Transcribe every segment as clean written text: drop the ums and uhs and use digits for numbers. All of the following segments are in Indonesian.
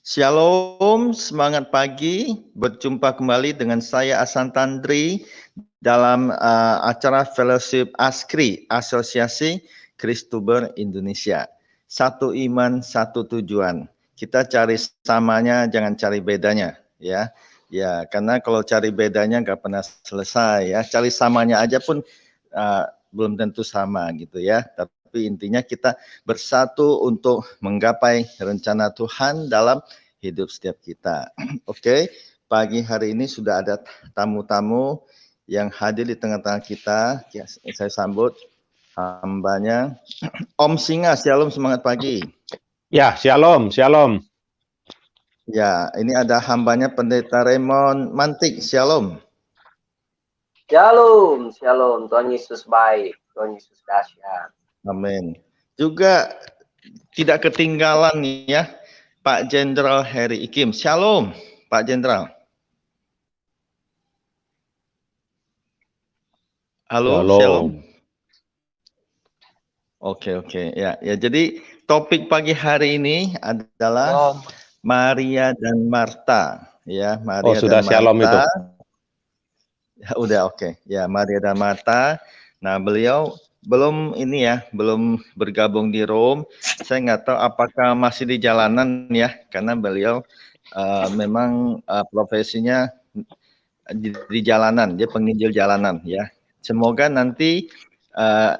Shalom, semangat pagi. Berjumpa kembali dengan saya Asan Tandri dalam acara Fellowship ASKRI, Asosiasi Kristuber Indonesia. Satu iman, satu tujuan. Kita cari samanya, jangan cari bedanya, ya. Ya, karena kalau cari bedanya nggak pernah selesai, ya. Cari samanya aja pun belum tentu sama, gitu ya. Tapi intinya kita bersatu untuk menggapai rencana Tuhan dalam hidup setiap kita. Oke, pagi hari ini sudah ada tamu-tamu yang hadir di tengah-tengah kita. Saya sambut hambanya. Om Singa, shalom, semangat pagi. Ya, shalom, shalom. Ya, ini ada hambanya Pendeta Raymond Mantik, shalom. Shalom, shalom. Tuhan Yesus baik, Tuhan Yesus dahsyat. Amin. Juga tidak ketinggalan ya, Pak Jenderal Heri Ikim. Shalom, Pak Jenderal. Halo, shalom. Oke. Ya, jadi topik pagi hari ini adalah Maria dan Marta. Ya, Maria sudah dan shalom Marta. itu. Ya, udah oke. Ya, Maria dan Marta. Nah, beliau belum bergabung di Rome. Saya nggak tahu apakah masih di jalanan ya, karena beliau memang profesinya di jalanan, dia penginjil jalanan ya. Semoga nanti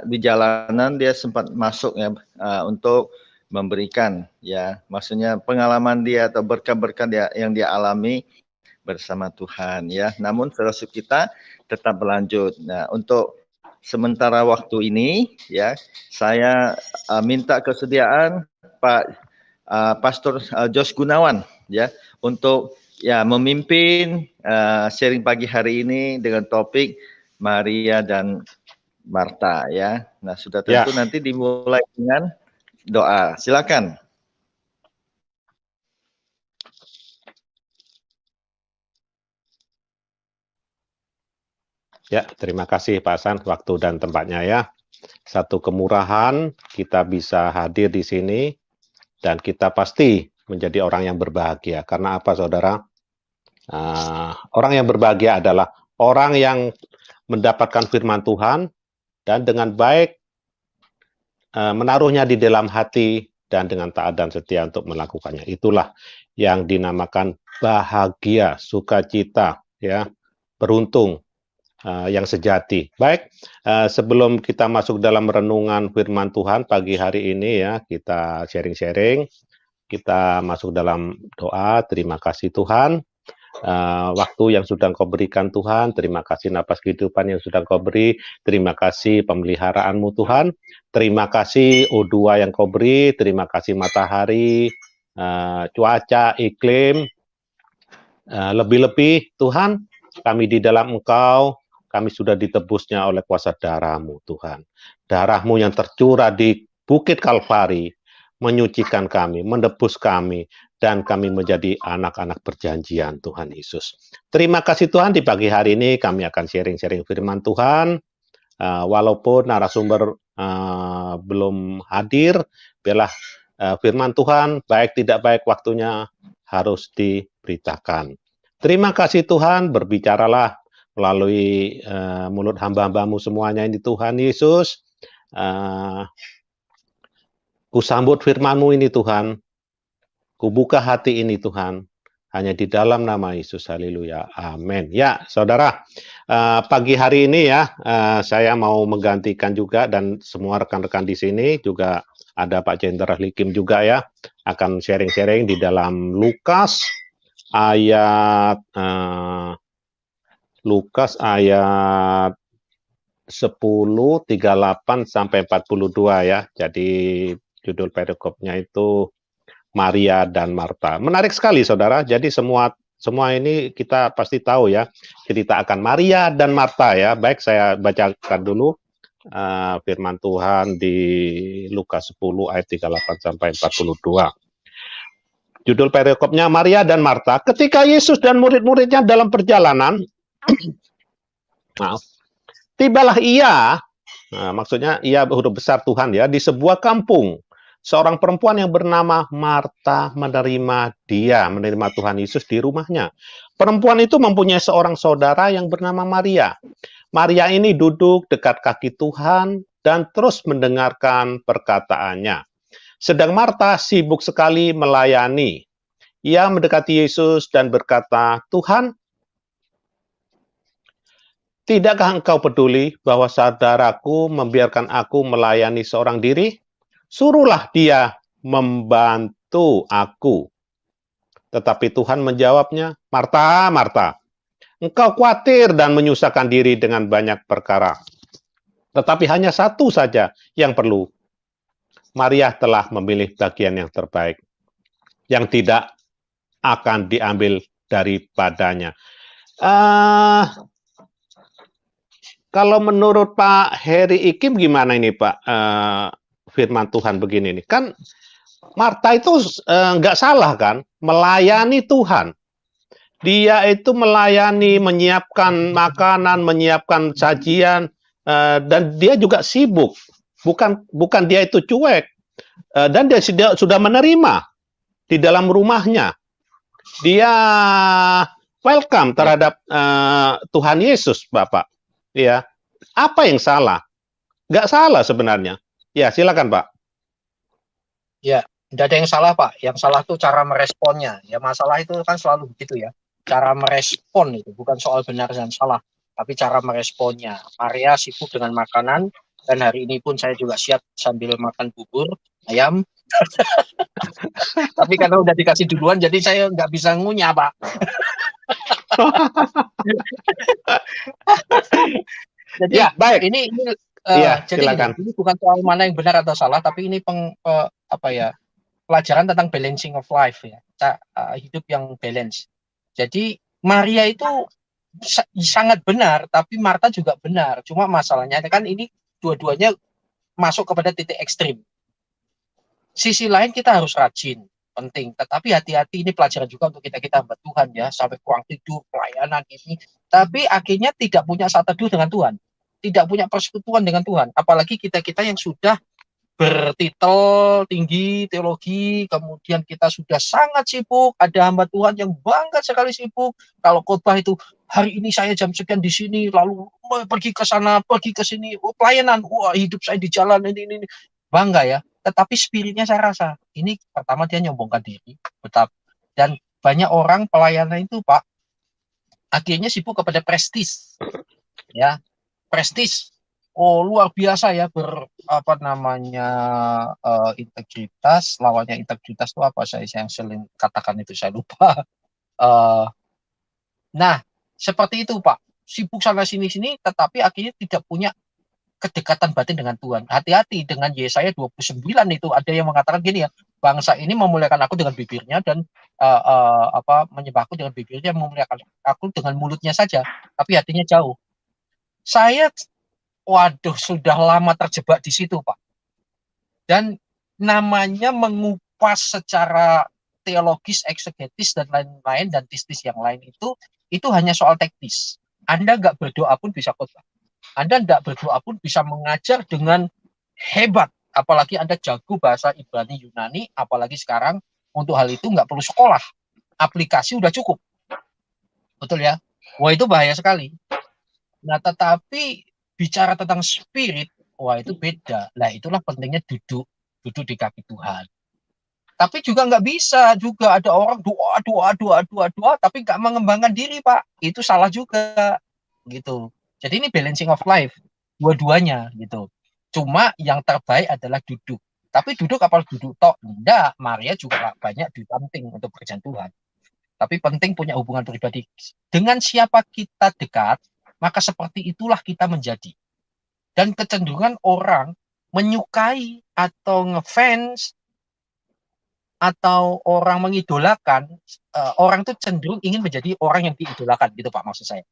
di jalanan dia sempat masuk ya untuk memberikan ya, maksudnya pengalaman dia atau berkat-berkat yang dia alami bersama Tuhan ya. Namun fellowship kita tetap berlanjut. Nah, untuk sementara waktu ini ya, saya minta kesediaan Pak Pastor Jos Gunawan ya untuk ya memimpin sharing pagi hari ini dengan topik Maria dan Marta ya. Nah, sudah tentu nanti dimulai dengan doa. Silakan. Ya, terima kasih Pak Hasan, waktu dan tempatnya ya. Satu kemurahan kita bisa hadir di sini dan kita pasti menjadi orang yang berbahagia. Karena apa, saudara? Orang yang berbahagia adalah orang yang mendapatkan firman Tuhan dan dengan baik menaruhnya di dalam hati dan dengan taat dan setia untuk melakukannya. Itulah yang dinamakan bahagia, sukacita, ya, beruntung, yang sejati. Baik, sebelum kita masuk dalam renungan firman Tuhan pagi hari ini ya, kita sharing-sharing, kita masuk dalam doa. Terima kasih Tuhan, waktu yang sudah Engkau berikan Tuhan, terima kasih napas kehidupan yang sudah Engkau beri, terima kasih pemeliharaanmu Tuhan, terima kasih O2 yang Kau beri, terima kasih matahari, cuaca, iklim, lebih-lebih Tuhan, kami di dalam Engkau, kami sudah ditebusnya oleh kuasa darah-Mu Tuhan. Darah-Mu yang tercurah di Bukit Kalvari, menyucikan kami, menebus kami, dan kami menjadi anak-anak perjanjian Tuhan Yesus. Terima kasih Tuhan, di pagi hari ini kami akan sharing-sharing firman Tuhan, walaupun narasumber belum hadir, biarlah firman Tuhan, baik tidak baik waktunya, harus diberitakan. Terima kasih Tuhan, berbicaralah melalui mulut hamba-hambamu semuanya ini Tuhan Yesus. Kusambut firman-Mu ini Tuhan, kubuka hati ini Tuhan, hanya di dalam nama Yesus, haleluya, amin. Ya saudara, pagi hari ini ya, saya mau menggantikan juga, dan semua rekan-rekan di sini juga ada Pak Jenderal Hikim juga ya, akan sharing-sharing di dalam Lukas ayat 10:38 sampai 42 ya. Jadi judul perikopnya itu Maria dan Marta. Menarik sekali saudara. Jadi semua ini kita pasti tahu ya, cerita akan Maria dan Marta ya. Baik, saya bacakan dulu firman Tuhan di Lukas 10 ayat 38 sampai 42. Judul perikopnya Maria dan Marta. Ketika Yesus dan murid-muridnya dalam perjalanan, tibalah ia, maksudnya ia huruf besar Tuhan ya, di sebuah kampung. seorang perempuan yang bernama Marta menerima Tuhan Yesus di rumahnya. Perempuan itu mempunyai seorang saudara yang bernama Maria. Maria ini duduk dekat kaki Tuhan dan terus mendengarkan perkataannya. Sedang Marta sibuk sekali melayani. Ia mendekati Yesus dan berkata, "Tuhan, tidakkah engkau peduli bahwa saudaraku membiarkan aku melayani seorang diri? Suruhlah dia membantu aku." Tetapi Tuhan menjawabnya, "Marta, Marta, engkau khawatir dan menyusahkan diri dengan banyak perkara. Tetapi hanya satu saja yang perlu. Maria telah memilih bagian yang terbaik, yang tidak akan diambil daripadanya." Kalau menurut Pak Heri Ikim gimana ini Pak? Firman Tuhan begini nih, kan Marta itu nggak salah kan, melayani Tuhan. Dia itu melayani, menyiapkan makanan, menyiapkan sajian, dan dia juga sibuk. Bukan dia itu cuek, dan dia sudah menerima di dalam rumahnya. Dia welcome terhadap Tuhan Yesus, Bapak. Ya, apa yang salah? Nggak salah sebenarnya. Ya, silakan Pak. Ya, tidak ada yang salah Pak. Yang salah itu cara meresponnya. Ya, masalah itu kan selalu begitu ya. Cara merespon itu bukan soal benar dan salah, tapi cara meresponnya. Maria sibuk dengan makanan, dan hari ini pun saya juga siap sambil makan bubur ayam. Tapi karena udah dikasih duluan, jadi saya nggak bisa ngunyah Pak. Jadi Ya, baik. ini Iya, jadi silakan. ini bukan soal mana yang benar atau salah, tapi ini pelajaran tentang balancing of life ya, hidup yang balance. Jadi Maria itu sangat benar, tapi Marta juga benar. Cuma masalahnya kan ini dua-duanya masuk kepada titik ekstrim. Sisi lain kita harus rajin, penting. Tetapi hati-hati, ini pelajaran juga untuk kita hamba Tuhan ya, sampai kurang tidur, pelayanan ini. Tapi akhirnya tidak punya saat teduh dengan Tuhan, tidak punya persekutuan dengan Tuhan. Apalagi kita-kita yang sudah bertitel tinggi teologi, kemudian kita sudah sangat sibuk. Ada hamba Tuhan yang banget sekali sibuk. Kalau khotbah itu hari ini saya jam sekian di sini, lalu pergi ke sana, pergi ke sini, pelayanan, wah hidup saya di jalan ini. Bangga ya. Tetapi spiritnya saya rasa ini pertama dia nyombongkan diri, betapa, dan banyak orang pelayanan itu Pak akhirnya sibuk kepada prestis, ya prestis. Oh luar biasa ya integritas, lawannya integritas itu apa saya yang sering katakan itu saya lupa. Nah seperti itu Pak, sibuk sana sini tetapi akhirnya tidak punya kedekatan batin dengan Tuhan. Hati-hati dengan Yesaya 29 itu ada yang mengatakan gini ya, bangsa ini memuliakan aku dengan bibirnya dan menyembahku dengan bibirnya, memuliakan aku dengan mulutnya saja, tapi hatinya jauh. Saya sudah lama terjebak di situ Pak. Dan namanya mengupas secara teologis, eksegetis dan lain-lain dan tistis yang lain itu hanya soal teknis. Anda nggak berdoa pun bisa khotbah. Anda tidak berdoa pun bisa mengajar dengan hebat. Apalagi Anda jago bahasa Ibrani Yunani, apalagi sekarang untuk hal itu nggak perlu sekolah. Aplikasi udah cukup. Betul ya? Wah itu bahaya sekali. Nah tetapi bicara tentang spirit, wah itu beda. Nah itulah pentingnya duduk di kaki Tuhan. Tapi juga nggak bisa juga ada orang doa, tapi nggak mengembangkan diri Pak. Itu salah juga gitu. Jadi ini balancing of life, dua-duanya gitu. Cuma yang terbaik adalah duduk. Tapi duduk apalagi duduk tok? Enggak, Maria juga banyak penting untuk pekerjaan Tuhan. Tapi penting punya hubungan pribadi. Dengan siapa kita dekat, maka seperti itulah kita menjadi. Dan kecenderungan orang menyukai atau ngefans atau orang mengidolakan, orang itu cenderung ingin menjadi orang yang diidolakan gitu Pak maksud saya.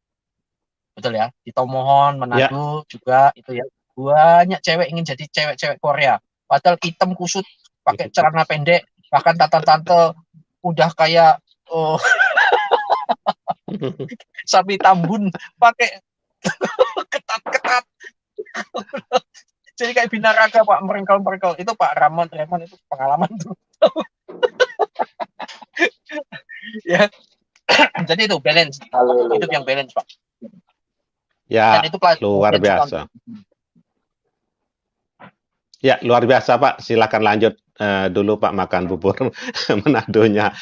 Betul ya, di Tomohon, Manado juga itu ya, banyak cewek ingin jadi cewek-cewek Korea, padahal hitam kusut, pakai celana pendek, bahkan tante-tante udah kayak sapi tambun, pakai ketat-ketat. Jadi kayak binaraga Pak, merengkel-merengkel. Itu Pak Ramon itu pengalaman tuh. Ya. Jadi itu balance. Hidup yang balance Pak. Ya, Dan itu luar biasa. Ya, luar biasa Pak. Silakan lanjut dulu Pak makan bubur Manadonya.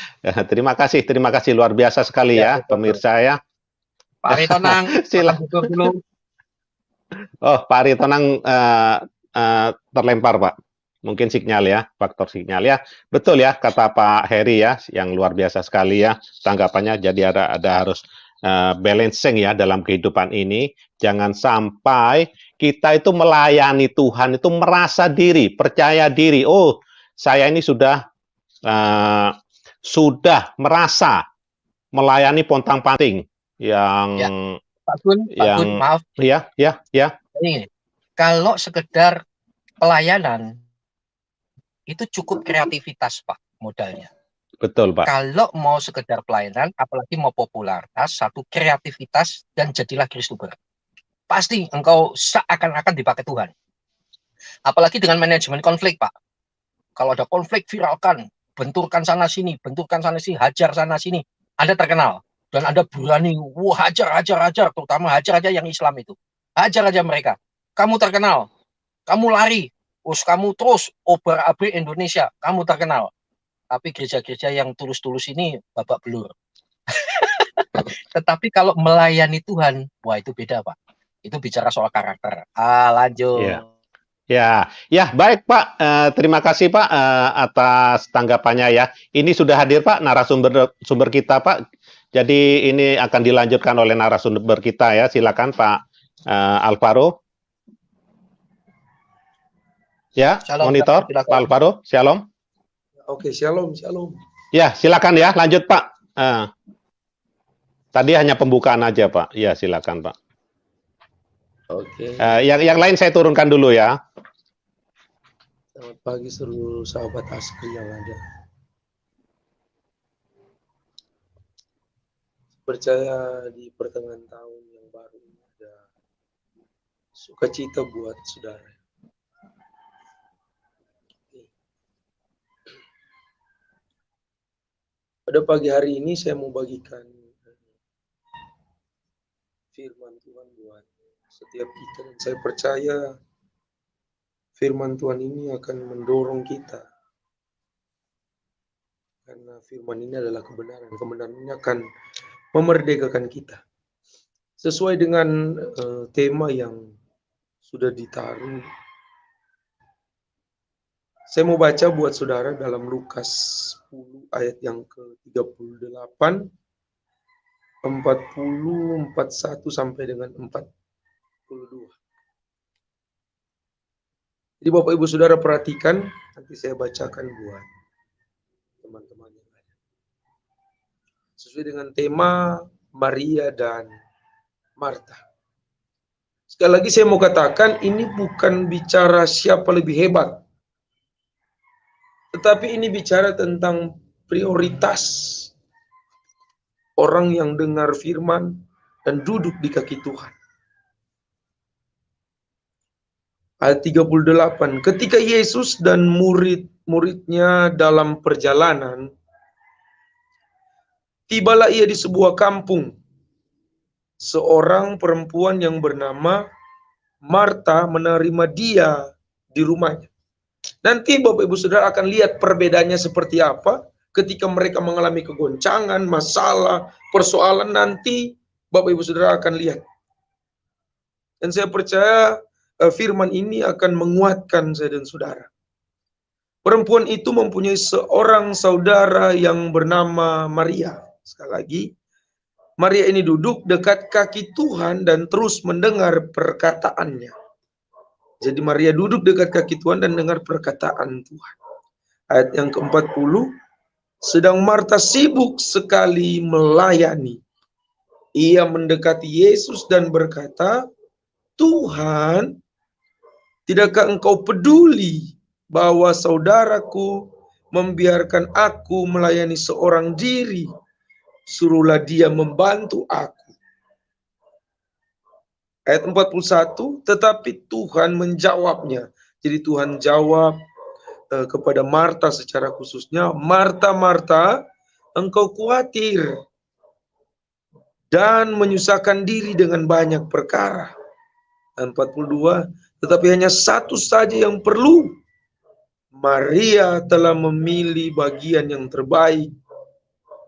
Terima kasih luar biasa sekali ya pemirsa ya. Pak Aritonang, makan bubur dulu. Oh, Pak Aritonang terlempar Pak. Mungkin sinyal ya, faktor sinyal ya. Betul ya kata Pak Heri ya, yang luar biasa sekali ya tanggapannya. Jadi ada harus balancing ya dalam kehidupan ini. Jangan sampai kita itu melayani Tuhan itu merasa diri, percaya diri. Oh, saya ini sudah merasa melayani pontang-panting yang ya. Pak Gun, maaf. Ya. Ini, kalau sekedar pelayanan itu cukup kreativitas Pak modalnya. Betul Pak. Kalau mau sekedar pelayanan, apalagi mau popularitas, satu kreativitas dan jadilah Kristuber. Pasti engkau seakan-akan dipakai Tuhan. Apalagi dengan manajemen konflik Pak. Kalau ada konflik viralkan, benturkan sana sini, hajar sana sini. Anda terkenal dan Anda berani, wah hajar, terutama hajar aja yang Islam itu. Hajar aja mereka. Kamu terkenal, kamu lari, kamu terus obar-abrik Indonesia, kamu terkenal. Tapi gereja-gereja yang tulus-tulus ini babak belur. Tetapi kalau melayani Tuhan, wah itu beda Pak. Itu bicara soal karakter. Lanjut. Ya, baik Pak. Terima kasih Pak atas tanggapannya ya. Ini sudah hadir Pak narasumber kita Pak. Jadi ini akan dilanjutkan oleh narasumber kita ya. Silakan Pak Alvaro. Ya, Shalom, monitor silakan. Pak Alvaro. Shalom. Oke, shalom. Ya, silakan ya, lanjut Pak. Tadi hanya pembukaan aja Pak. Ya, silakan Pak. Oke. Yang lain saya turunkan dulu ya. Selamat pagi seluruh sahabat Askri yang ada. Percaya di pertengahan tahun yang baru ini ada sukacita buat saudara. Pada pagi hari ini saya mau bagikan firman Tuhan buat setiap kita, dan saya percaya firman Tuhan ini akan mendorong kita, karena firman ini adalah kebenaran. Kebenaran ini akan memerdekakan kita sesuai dengan tema yang sudah ditaruh. Saya mau baca buat saudara dalam Lukas 10 ayat yang ke-38, 40, 41 sampai dengan 42. Jadi Bapak Ibu Saudara perhatikan, nanti saya bacakan buat teman-teman yang ada. Sesuai dengan tema Maria dan Marta. Sekali lagi saya mau katakan, ini bukan bicara siapa lebih hebat, tetapi ini bicara tentang prioritas orang yang dengar firman dan duduk di kaki Tuhan. Ayat 38, ketika Yesus dan murid-muridnya dalam perjalanan, tibalah ia di sebuah kampung. Seorang perempuan yang bernama Marta menerima dia di rumahnya. Nanti Bapak Ibu Saudara akan lihat perbedaannya seperti apa ketika mereka mengalami kegoncangan, masalah, persoalan, nanti Bapak Ibu Saudara akan lihat. Dan saya percaya firman ini akan menguatkan saya dan saudara. Perempuan itu mempunyai seorang saudara yang bernama Maria. Sekali lagi, Maria ini duduk dekat kaki Tuhan dan terus mendengar perkataannya. Jadi Maria duduk dekat kaki Tuhan dan dengar perkataan Tuhan. Ayat yang ke-40, sedang Marta sibuk sekali melayani. Ia mendekati Yesus dan berkata, Tuhan, tidakkah engkau peduli bahwa saudaraku membiarkan aku melayani seorang diri? Suruhlah dia membantu aku. Ayat 41, tetapi Tuhan menjawabnya. Jadi Tuhan jawab kepada Marta secara khususnya, Marta, Marta, engkau khawatir dan menyusahkan diri dengan banyak perkara. 42, tetapi hanya satu saja yang perlu. Maria telah memilih bagian yang terbaik,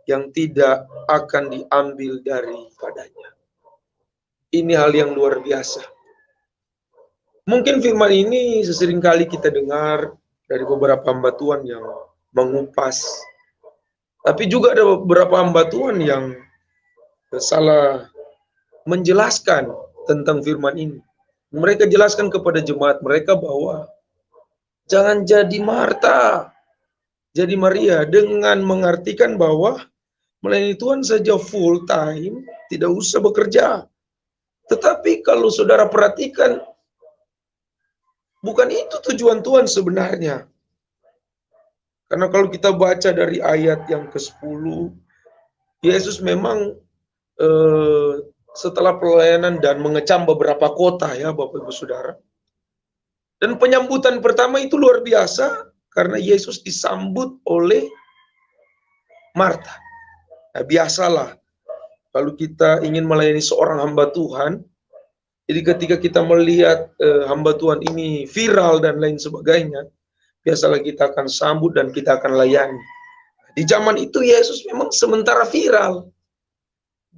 yang tidak akan diambil daripadanya. Ini hal yang luar biasa. Mungkin firman ini seseringkali kita dengar dari beberapa hamba Tuhan yang mengupas. Tapi juga ada beberapa hamba Tuhan yang salah menjelaskan tentang firman ini. Mereka jelaskan kepada jemaat mereka bahwa jangan jadi Marta, jadi Maria, dengan mengartikan bahwa melayani Tuhan saja full time, tidak usah bekerja. Tetapi kalau saudara perhatikan, bukan itu tujuan Tuhan sebenarnya. Karena kalau kita baca dari ayat yang ke-10, Yesus memang setelah pelayanan dan mengecam beberapa kota ya Bapak Ibu Saudara. Dan penyambutan pertama itu luar biasa karena Yesus disambut oleh Marta. Nah, biasalah kalau kita ingin melayani seorang hamba Tuhan, jadi ketika kita melihat hamba Tuhan ini viral dan lain sebagainya, biasalah kita akan sambut dan kita akan layani. Di zaman itu Yesus memang sementara viral.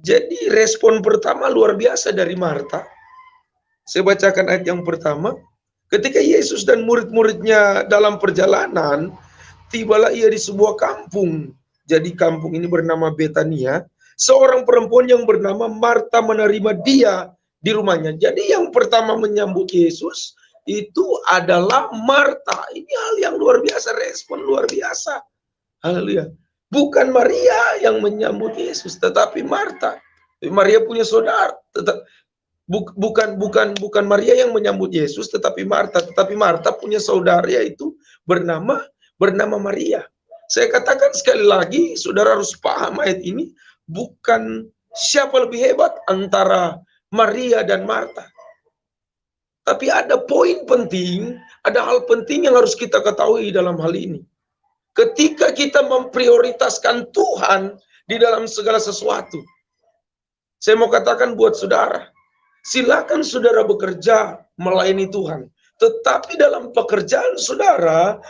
Jadi respon pertama luar biasa dari Marta. Saya bacakan ayat yang pertama. Ketika Yesus dan murid-muridnya dalam perjalanan, tibalah ia di sebuah kampung. Jadi kampung ini bernama Betania. Seorang perempuan yang bernama Marta menerima dia di rumahnya. Jadi yang pertama menyambut Yesus itu adalah Marta. Ini hal yang luar biasa, respon luar biasa. Haleluya. Bukan Maria yang menyambut Yesus, tetapi Marta. Maria punya saudara. Bukan Maria yang menyambut Yesus, tetapi Marta. Tetapi Marta punya saudara yaitu bernama Maria. Saya katakan sekali lagi, saudara harus paham ayat ini. Bukan siapa lebih hebat antara Maria dan Marta. Tapi ada poin penting, ada hal penting yang harus kita ketahui dalam hal ini. Ketika kita memprioritaskan Tuhan di dalam segala sesuatu. Saya mau katakan buat saudara, silakan saudara bekerja melayani Tuhan. Tetapi dalam pekerjaan saudara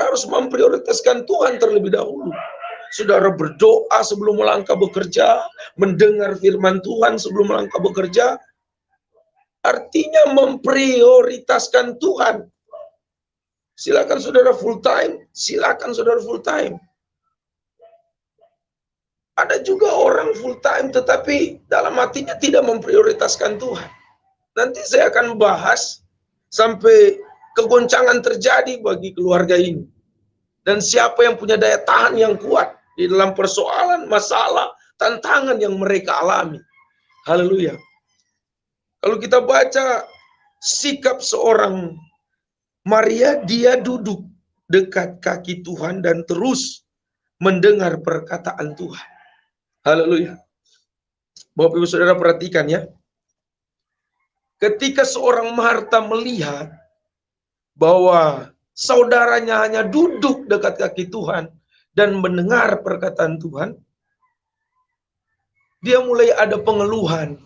harus memprioritaskan Tuhan terlebih dahulu. Saudara berdoa sebelum melangkah bekerja, mendengar firman Tuhan sebelum melangkah bekerja, artinya memprioritaskan Tuhan. Silakan saudara full time, silakan saudara full time. Ada juga orang full time tetapi dalam hatinya tidak memprioritaskan Tuhan. Nanti saya akan bahas sampai kegoncangan terjadi bagi keluarga ini. Dan siapa yang punya daya tahan yang kuat di dalam persoalan, masalah, tantangan yang mereka alami. Haleluya. Kalau kita baca sikap seorang Maria, dia duduk dekat kaki Tuhan dan terus mendengar perkataan Tuhan. Haleluya. Bapak Ibu Saudara perhatikan ya. Ketika seorang Marta melihat bahwa saudaranya hanya duduk dekat kaki Tuhan dan mendengar perkataan Tuhan, dia mulai ada pengeluhan.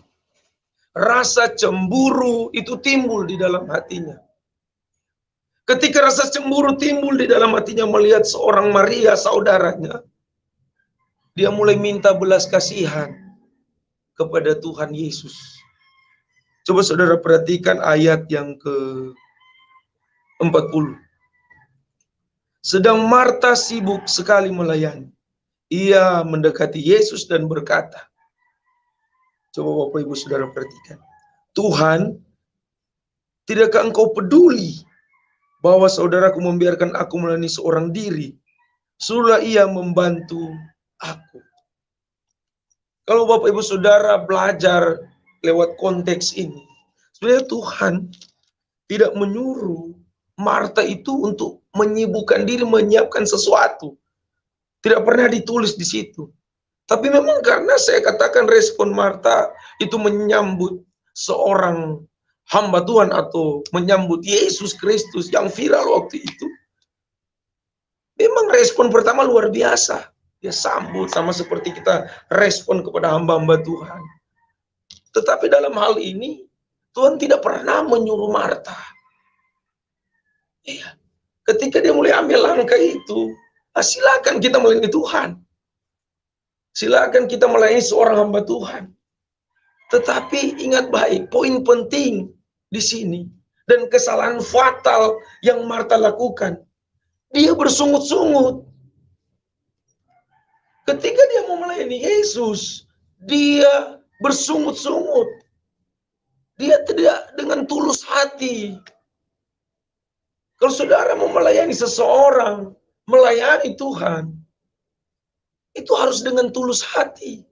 Rasa cemburu itu timbul di dalam hatinya. Ketika rasa cemburu timbul di dalam hatinya melihat seorang Maria, saudaranya, dia mulai minta belas kasihan kepada Tuhan Yesus. Coba saudara perhatikan ayat yang ke-40. Sedang Marta sibuk sekali melayani. Ia mendekati Yesus dan berkata, coba Bapak Ibu Saudara perhatikan. Tuhan, tidakkah engkau peduli bahwa saudaraku membiarkan aku melayani seorang diri? Suruhlah ia membantu aku. Kalau Bapak Ibu Saudara belajar lewat konteks ini, sebenarnya Tuhan tidak menyuruh Marta itu untuk menyibukkan diri, menyiapkan sesuatu. Tidak pernah ditulis di situ. Tapi memang karena saya katakan respon Marta itu menyambut seorang hamba Tuhan atau menyambut Yesus Kristus yang viral waktu itu, memang respon pertama luar biasa. Dia sambut sama seperti kita respon kepada hamba-hamba Tuhan. Tetapi dalam hal ini, Tuhan tidak pernah menyuruh Marta. Iya. Ketika dia mulai ambil langkah itu, silakan kita melayani Tuhan. Silakan kita melayani seorang hamba Tuhan. Tetapi ingat baik, poin penting di sini dan kesalahan fatal yang Marta lakukan, dia bersungut-sungut. Ketika dia mau melayani Yesus, dia bersungut-sungut. Dia tidak dengan tulus hati. Kalau saudara mau melayani seseorang, melayani Tuhan, itu harus dengan tulus hati.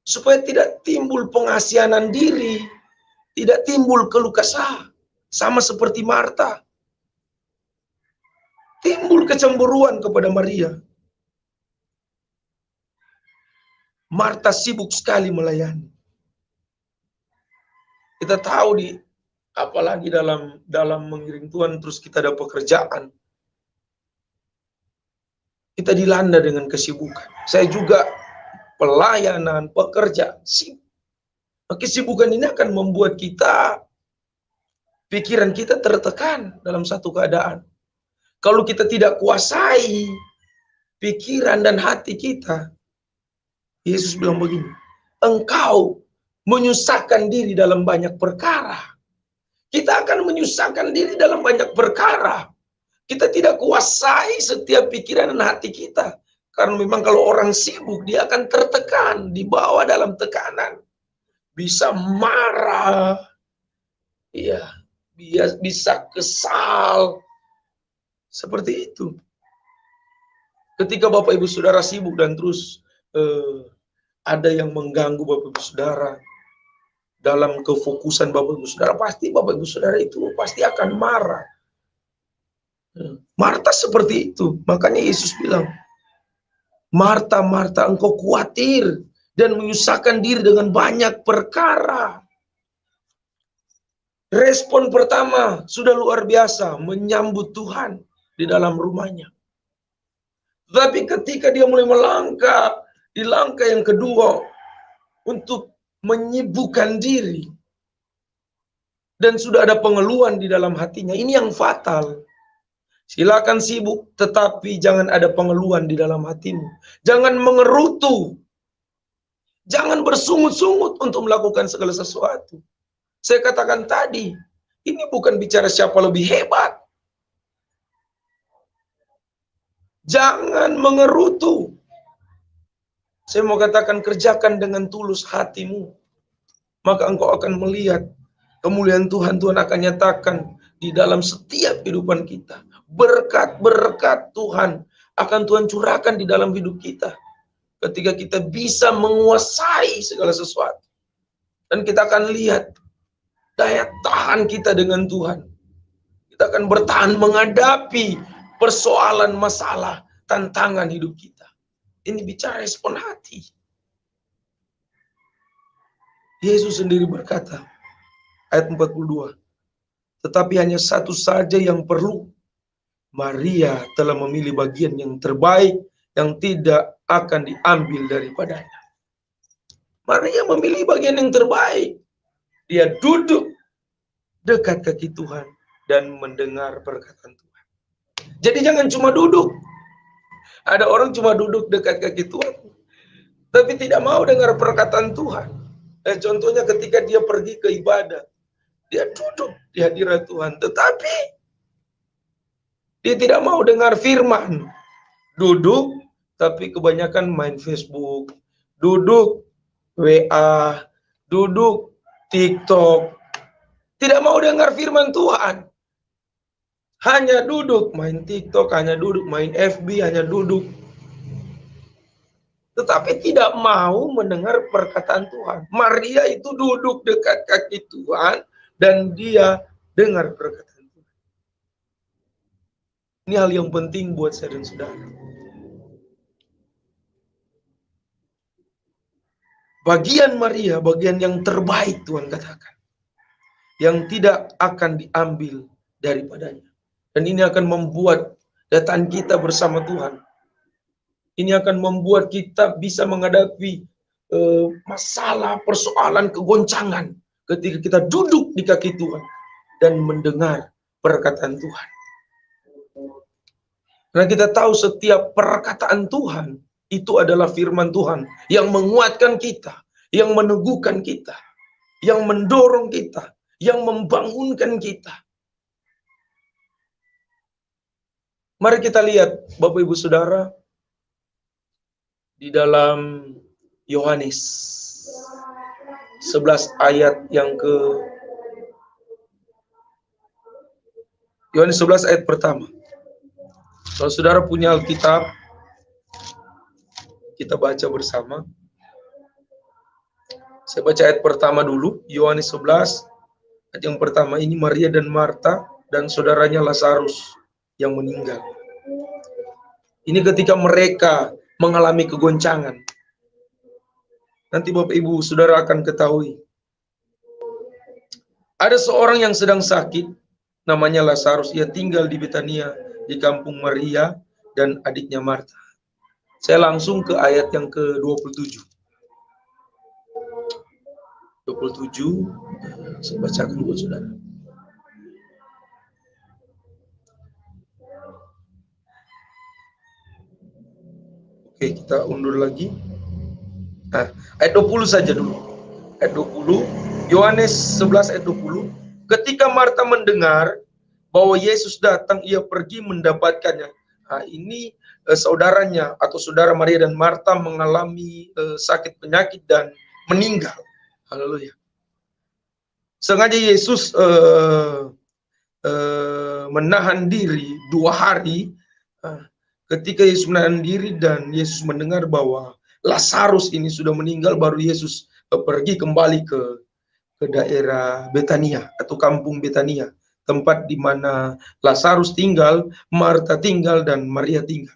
Supaya tidak timbul pengasianan diri, tidak timbul keluh kesah, sama seperti Marta. Timbul kecemburuan kepada Maria. Marta sibuk sekali melayani. Kita tahu apalagi dalam mengiring Tuhan, terus kita ada pekerjaan, kita dilanda dengan kesibukan. Saya juga pelayanan, pekerja, sibuk. Kesibukan ini akan membuat pikiran kita tertekan dalam satu keadaan. Kalau kita tidak kuasai pikiran dan hati kita, Yesus bilang begini, engkau menyusahkan diri dalam banyak perkara. Kita akan menyusahkan diri dalam banyak perkara. Kita tidak kuasai setiap pikiran dan hati kita. Karena memang kalau orang sibuk, dia akan tertekan, dibawa dalam tekanan. Bisa marah, ya, bisa kesal. Seperti itu. Ketika Bapak Ibu Saudara sibuk dan terus ada yang mengganggu Bapak Ibu Saudara dalam kefokusan Bapak Ibu Saudara, pasti Bapak Ibu Saudara itu pasti akan marah. Marta seperti itu. Makanya Yesus bilang, Marta, Marta, engkau khawatir dan menyusahkan diri dengan banyak perkara. Respon pertama sudah luar biasa, menyambut Tuhan di dalam rumahnya. Tapi ketika dia mulai melangkah, di langkah yang kedua, untuk menyibukkan diri, dan sudah ada pengeluhan di dalam hatinya, ini yang fatal. Silakan sibuk, tetapi jangan ada pengeluhan di dalam hatimu. Jangan mengerutu. Jangan bersungut-sungut untuk melakukan segala sesuatu. Saya katakan tadi, ini bukan bicara siapa lebih hebat. Jangan mengerutu. Saya mau katakan, kerjakan dengan tulus hatimu. Maka engkau akan melihat kemuliaan Tuhan. Tuhan akan nyatakan di dalam setiap kehidupan kita. Berkat-berkat Tuhan akan Tuhan curahkan di dalam hidup kita. Ketika kita bisa menguasai segala sesuatu. Dan kita akan lihat daya tahan kita dengan Tuhan. Kita akan bertahan menghadapi persoalan, masalah, tantangan hidup kita. Ini bicara respon hati. Yesus sendiri berkata, ayat 42, tetapi hanya satu saja yang perlu. Maria telah memilih bagian yang terbaik yang tidak akan diambil daripadanya. Maria memilih bagian yang terbaik. Dia duduk dekat kaki Tuhan dan mendengar perkataan Tuhan. Jadi jangan cuma duduk. Ada orang cuma duduk dekat kaki Tuhan, tapi tidak mau dengar perkataan Tuhan. Contohnya ketika dia pergi ke ibadah, dia duduk di hadirat Tuhan, tetapi dia tidak mau dengar firman. Duduk, tapi kebanyakan main Facebook, duduk WA, duduk TikTok, tidak mau dengar firman Tuhan. Hanya duduk main TikTok, hanya duduk main FB, hanya duduk. Tetapi tidak mau mendengar perkataan Tuhan. Maria itu duduk dekat kaki Tuhan dan dia dengar perkataan Tuhan. Ini hal yang penting buat saya dan saudara. bagian Maria, bagian yang terbaik Tuhan katakan, yang tidak akan diambil daripadanya. Dan ini akan membuat dataan kita bersama Tuhan. Ini akan membuat kita bisa menghadapi masalah, persoalan, kegoncangan ketika kita duduk di kaki Tuhan dan mendengar perkataan Tuhan. Karena kita tahu setiap perkataan Tuhan itu adalah firman Tuhan yang menguatkan kita, yang meneguhkan kita, yang mendorong kita, yang membangunkan kita. Mari kita lihat Bapak Ibu Saudara di dalam Yohanes 11 ayat yang ke Yohanes 11 ayat pertama. Kalau saudara punya Alkitab, kita baca bersama. Saya baca ayat pertama dulu, Yohanes 11 ayat yang pertama. Ini Maria dan Marta dan saudaranya Lazarus yang meninggal. Ini ketika mereka mengalami kegoncangan. Nanti Bapak Ibu Saudara akan ketahui. Ada seorang yang sedang sakit, namanya Lazarus. Ia tinggal di Betania, di kampung Maria dan adiknya Marta. Saya langsung ke ayat yang ke-27. 27, saya bacakan buat saudara. Oke, kita undur lagi. Nah, ayat 20 saja dulu. Ayat 20, Yohanes 11 ayat 20. Ketika Marta mendengar bahwa Yesus datang, ia pergi mendapatkannya. Nah, ini saudaranya atau saudara Maria dan Marta mengalami sakit penyakit dan meninggal. Haleluya. Sengaja Yesus menahan diri 2 hari. Ketika Yesus menahan diri dan Yesus mendengar bahwa Lazarus ini sudah meninggal, baru Yesus pergi kembali ke daerah Betania atau kampung Betania, tempat di mana Lazarus tinggal, Marta tinggal, dan Maria tinggal.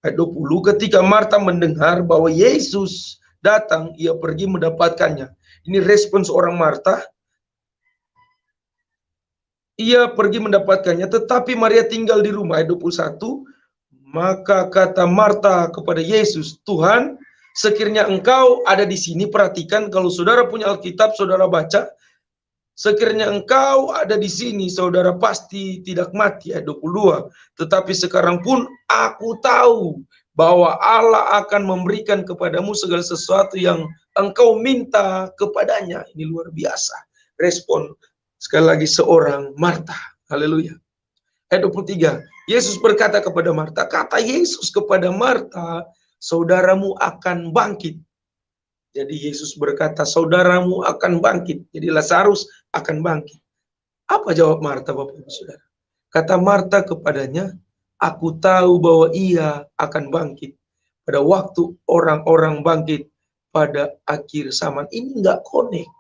Ayat 20, ketika Marta mendengar bahwa Yesus datang, ia pergi mendapatkannya. Ini respons orang Marta. Ia pergi mendapatkannya, tetapi Maria tinggal di rumah. Ayat 21, maka kata Marta kepada Yesus, Tuhan, sekiranya engkau ada di sini, perhatikan kalau saudara punya Alkitab, saudara baca, sekiranya engkau ada di sini, saudara pasti tidak mati. Ayat 22, tetapi sekarang pun aku tahu bahwa Allah akan memberikan kepadamu segala sesuatu yang engkau minta kepadanya. Ini luar biasa. Respon sekali lagi seorang Marta. Haleluya. Ayat 23, Yesus berkata kepada Marta, kata Yesus kepada Marta, saudaramu akan bangkit. Jadi Yesus berkata, saudaramu akan bangkit. Jadi Lazarus akan bangkit. Apa jawab Marta, Bapak Ibu Saudara? Kata Marta kepadanya, aku tahu bahwa ia akan bangkit pada waktu orang-orang bangkit pada akhir zaman. Ini enggak connect.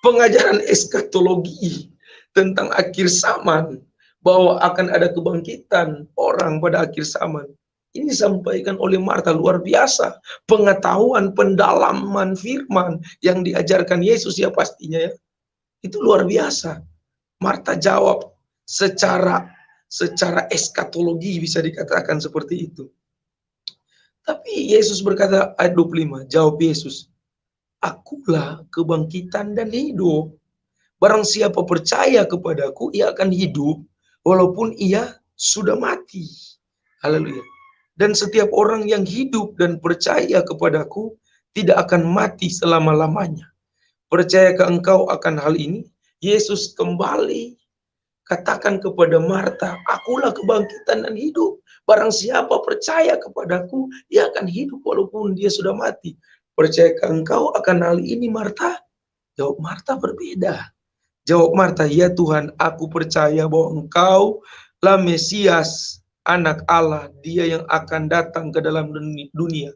Pengajaran eskatologi tentang akhir zaman, bahwa akan ada kebangkitan orang pada akhir zaman. Ini disampaikan oleh Marta, luar biasa. Pengetahuan, pendalaman firman yang diajarkan Yesus ya pastinya ya. Itu luar biasa. Marta jawab secara eskatologi, bisa dikatakan seperti itu. Tapi Yesus berkata, ayat 25, jawab Yesus, akulah kebangkitan dan hidup. Barang siapa percaya kepadaku, ia akan hidup walaupun ia sudah mati. Haleluya. Dan setiap orang yang hidup dan percaya kepadaku tidak akan mati selama-lamanya. Percayakah engkau akan hal ini? Yesus kembali katakan kepada Marta, akulah kebangkitan dan hidup. Barang siapa percaya kepadaku, ia akan hidup walaupun dia sudah mati. Percayakah engkau akan hal ini, Marta? Jawab Marta berbeda. Jawab Marta, ya Tuhan, aku percaya bahwa engkau lah Mesias, anak Allah, dia yang akan datang ke dalam dunia.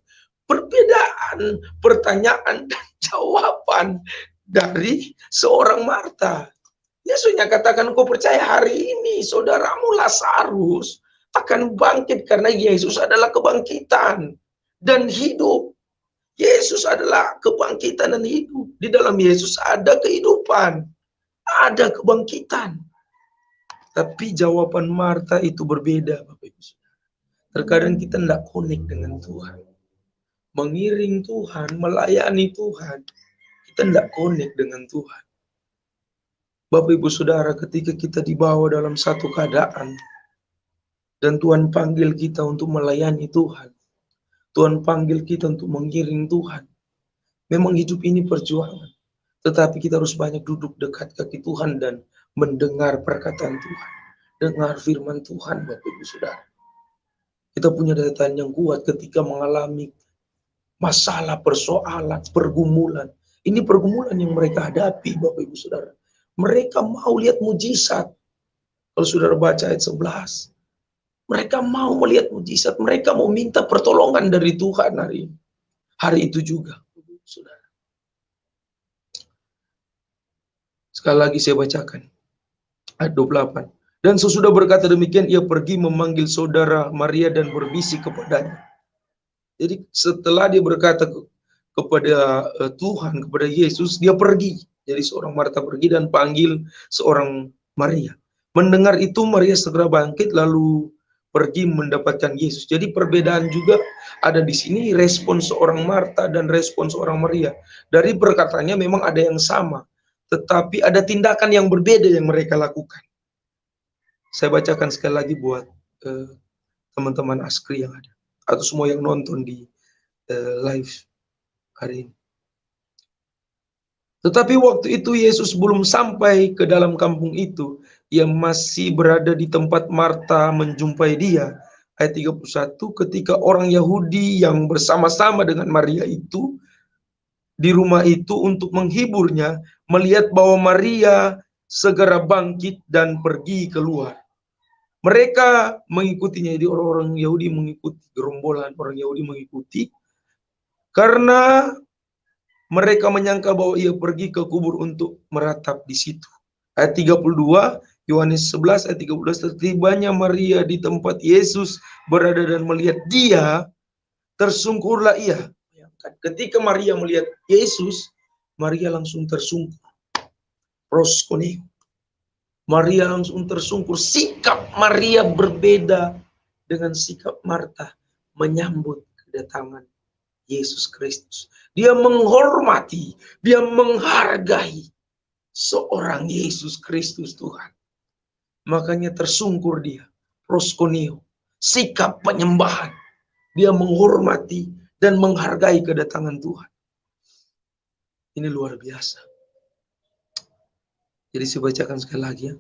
Perbedaan pertanyaan dan jawaban dari seorang Marta. Yesusnya katakan, kau percaya hari ini saudaramu Lazarus akan bangkit, karena Yesus adalah kebangkitan dan hidup. Yesus adalah kebangkitan dan hidup. Di dalam Yesus ada kehidupan, ada kebangkitan. Tapi jawaban Marta itu berbeda, Bapak Ibu Saudara. Terkadang kita tidak connect dengan Tuhan. Mengiring Tuhan, melayani Tuhan, kita tidak connect dengan Tuhan. Bapak Ibu Saudara, ketika kita dibawa dalam satu keadaan, dan Tuhan panggil kita untuk melayani Tuhan, Tuhan panggil kita untuk mengiring Tuhan. Memang hidup ini perjuangan. Tetapi kita harus banyak duduk dekat kaki Tuhan dan mendengar perkataan Tuhan. Dengar firman Tuhan, Bapak Ibu Saudara. Kita punya daya tahan yang kuat ketika mengalami masalah, persoalan, pergumulan. Ini pergumulan yang mereka hadapi, Bapak Ibu Saudara. Mereka mau lihat mujizat. Kalau saudara baca ayat 11. Mereka mau melihat mujizat, mereka mau minta pertolongan dari Tuhan hari ini. Hari itu juga, saudara. Sekali lagi saya bacakan. Ayat 28. Dan sesudah berkata demikian, ia pergi memanggil saudara Maria dan berbisik kepadanya. Jadi setelah dia berkata kepada Tuhan, kepada Yesus, dia pergi. Jadi seorang Marta pergi dan panggil seorang Maria. Mendengar itu, Maria segera bangkit lalu pergi mendapatkan Yesus. Jadi perbedaan juga ada di sini, respon seorang Marta dan respon seorang Maria. Dari perkataannya memang ada yang sama, tetapi ada tindakan yang berbeda yang mereka lakukan. Saya bacakan sekali lagi buat teman-teman Askri yang ada, atau semua yang nonton di live hari ini. Tetapi waktu itu Yesus belum sampai ke dalam kampung itu. Ia masih berada di tempat Marta menjumpai dia. Ayat 31, ketika orang Yahudi yang bersama-sama dengan Maria itu di rumah itu untuk menghiburnya, melihat bahwa Maria segera bangkit dan pergi keluar. Mereka mengikutinya. Jadi orang-orang Yahudi mengikuti, gerombolan orang Yahudi mengikuti, karena mereka menyangka bahwa ia pergi ke kubur untuk meratap di situ. Ayat 32, Yohanes 11 ayat 13, setibanya Maria di tempat Yesus berada dan melihat dia, tersungkurlah ia. Ketika Maria melihat Yesus, Maria langsung tersungkur. Proskuneo. Maria langsung tersungkur. Sikap Maria berbeda dengan sikap Marta menyambut kedatangan Yesus Kristus. Dia menghormati, dia menghargai seorang Yesus Kristus Tuhan. Makanya tersungkur dia, proskuneo, sikap penyembahan. Dia menghormati dan menghargai kedatangan Tuhan. Ini luar biasa. Jadi saya bacakan sekali lagi ya.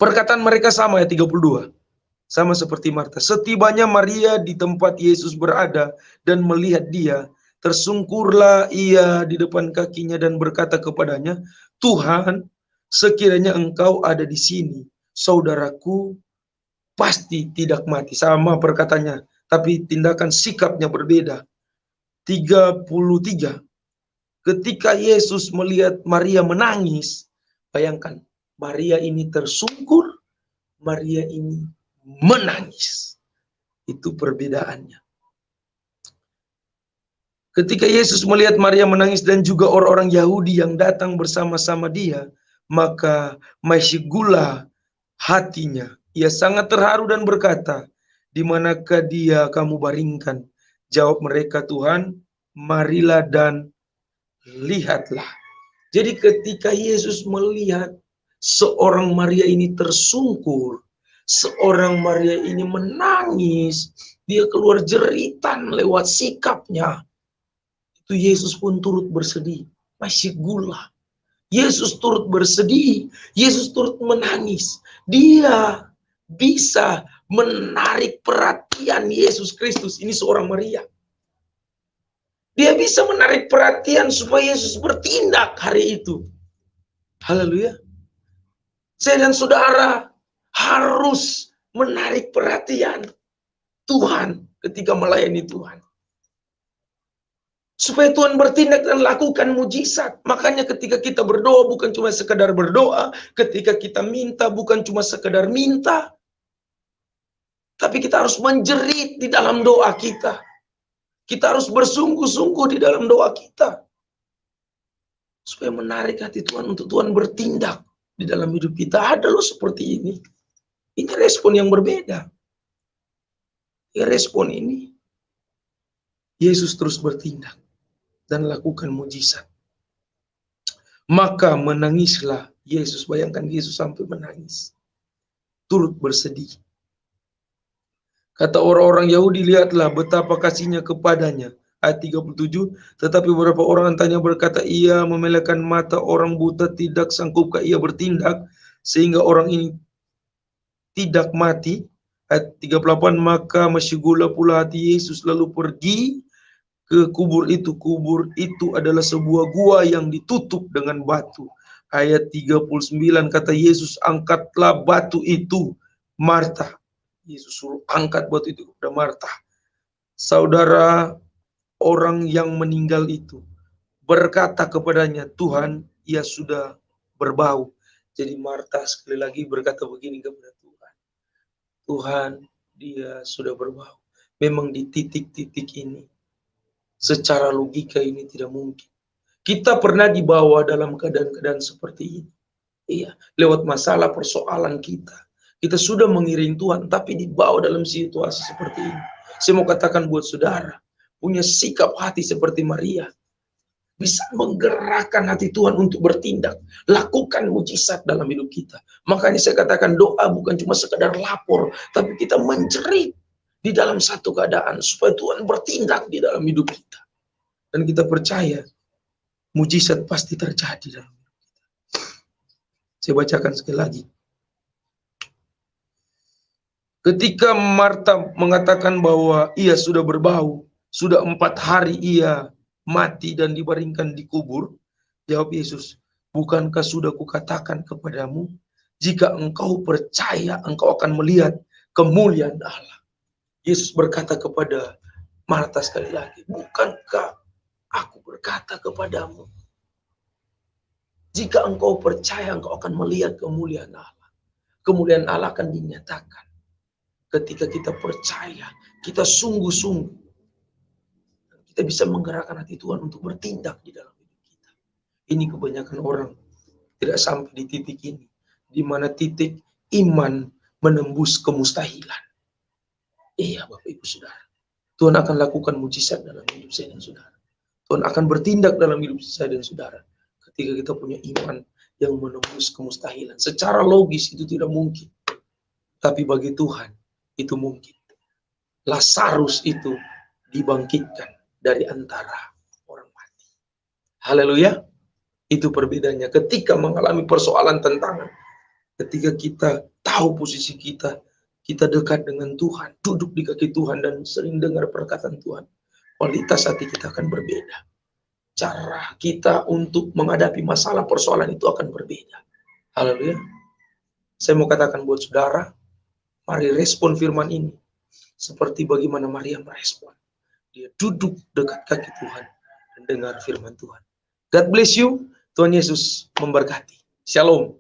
Perkataan mereka sama ya, 32. Sama seperti Marta. Setibanya Maria di tempat Yesus berada dan melihat dia, tersungkurlah ia di depan kakinya dan berkata kepadanya, Tuhan, sekiranya engkau ada di sini, saudaraku pasti tidak mati. Sama perkataannya, tapi tindakan sikapnya berbeda. 33. Ketika Yesus melihat Maria menangis, bayangkan, Maria ini tersungkur, Maria ini menangis. Itu perbedaannya. Ketika Yesus melihat Maria menangis dan juga orang-orang Yahudi yang datang bersama-sama dia, maka masyigula hatinya. Ia sangat terharu dan berkata, di manakah dia kamu baringkan? Jawab mereka, Tuhan, marilah dan lihatlah. Jadi ketika Yesus melihat seorang Maria ini tersungkur, seorang Maria ini menangis, dia keluar jeritan lewat sikapnya. Itu Yesus pun turut bersedih. Masih gula. Yesus turut bersedih. Yesus turut menangis. Dia bisa menarik perhatian Yesus Kristus. Ini seorang Maria. Dia bisa menarik perhatian supaya Yesus bertindak hari itu. Haleluya. Saya dan saudara harus menarik perhatian Tuhan ketika melayani Tuhan. Supaya Tuhan bertindak dan lakukan mujizat. Makanya ketika kita berdoa bukan cuma sekedar berdoa. Ketika kita minta bukan cuma sekedar minta. Tapi kita harus menjerit di dalam doa kita. Kita harus bersungguh-sungguh di dalam doa kita. Supaya menarik hati Tuhan untuk Tuhan bertindak di dalam hidup kita. Ada loh seperti ini. Ini respon yang berbeda. Ya, respon ini Yesus terus bertindak dan lakukan mujizat. Maka menangislah Yesus. Bayangkan Yesus sampai menangis. Turut bersedih. Kata orang-orang Yahudi, lihatlah betapa kasihnya kepadanya. Ayat 37, tetapi beberapa orang tanya berkata, ia memelekan mata orang buta, tidak sanggupkah ia bertindak sehingga orang ini tidak mati? Ayat 38, maka masyhurlah pula hati Yesus lalu pergi ke kubur itu. Kubur itu adalah sebuah gua yang ditutup dengan batu. Ayat 39, kata Yesus, angkatlah batu itu, Marta. Yesus suruh angkat batu itu kepada Marta. Saudara orang yang meninggal itu berkata kepadanya, Tuhan, ia sudah berbau. Jadi Marta sekali lagi berkata begini kepada Tuhan. Tuhan, dia sudah berbau. Memang di titik-titik ini, secara logika ini tidak mungkin. Kita pernah dibawa dalam keadaan-keadaan seperti ini. Iya, lewat masalah persoalan kita. Kita sudah mengiring Tuhan, tapi dibawa dalam situasi seperti ini. Saya mau katakan buat saudara, punya sikap hati seperti Maria, bisa menggerakkan hati Tuhan untuk bertindak, lakukan mujizat dalam hidup kita. Makanya saya katakan doa bukan cuma sekedar lapor, tapi kita menjerit di dalam satu keadaan supaya Tuhan bertindak di dalam hidup kita. Dan kita percaya mujizat pasti terjadi dalam hidup kita. Saya bacakan sekali lagi. Ketika Marta mengatakan bahwa ia sudah berbau, sudah 4 hari ia mati dan dibaringkan di kubur, jawab Yesus, bukankah sudah kukatakan kepadamu, jika engkau percaya, engkau akan melihat kemuliaan Allah. Yesus berkata kepada Marta sekali lagi, bukankah aku berkata kepadamu, jika engkau percaya, engkau akan melihat kemuliaan Allah. Kemuliaan Allah akan dinyatakan ketika kita percaya, kita sungguh-sungguh, kita bisa menggerakkan hati Tuhan untuk bertindak di dalam hidup kita. Ini kebanyakan orang tidak sampai di titik ini, di mana titik iman menembus kemustahilan. Iya Bapak Ibu Saudara, Tuhan akan lakukan mujizat dalam hidup saya dan saudara. Tuhan akan bertindak dalam hidup saya dan saudara ketika kita punya iman yang menembus kemustahilan. Secara logis itu tidak mungkin, tapi bagi Tuhan itu mungkin. Lazarus itu dibangkitkan dari antara orang mati. Haleluya. Itu perbedaannya ketika mengalami persoalan tantangan. Ketika kita tahu posisi kita, kita dekat dengan Tuhan, duduk di kaki Tuhan dan sering dengar perkataan Tuhan, kualitas hati kita akan berbeda. Cara kita untuk menghadapi masalah persoalan itu akan berbeda. Haleluya. Saya mau katakan buat saudara, mari respon firman ini seperti bagaimana Maria merespon. Dia duduk dekat kaki Tuhan dan dengar firman Tuhan. God bless you. Tuhan Yesus memberkati. Shalom.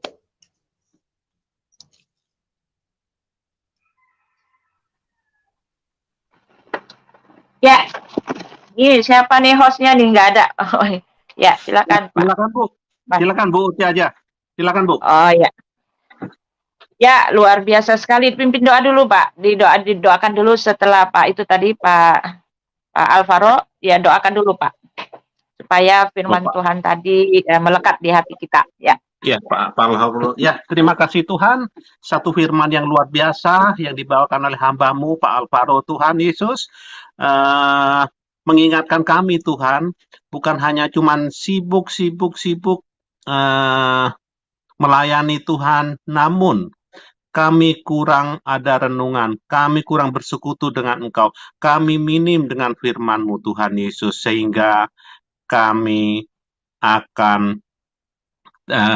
Ya, ini siapa nih hostnya nih? Nggak ada. Oh, ya, silakan Pak. Silakan Bu. Silakan Bu Uti aja. Silakan Bu. Oh ya. Ya, luar biasa sekali. Pimpin doa dulu, Pak. Didoakan dulu setelah Pak itu tadi Pak Alvaro, ya doakan dulu, Pak. Supaya firman Tuhan tadi melekat di hati kita, ya. Ya, Pak Alvaro. Ya, terima kasih Tuhan. Satu firman yang luar biasa yang dibawakan oleh hamba-Mu, Pak Alvaro, Tuhan Yesus. Mengingatkan kami, Tuhan, bukan hanya cuman sibuk melayani Tuhan, namun kami kurang ada renungan, kami kurang bersekutu dengan Engkau, kami minim dengan firman-Mu Tuhan Yesus, sehingga kami akan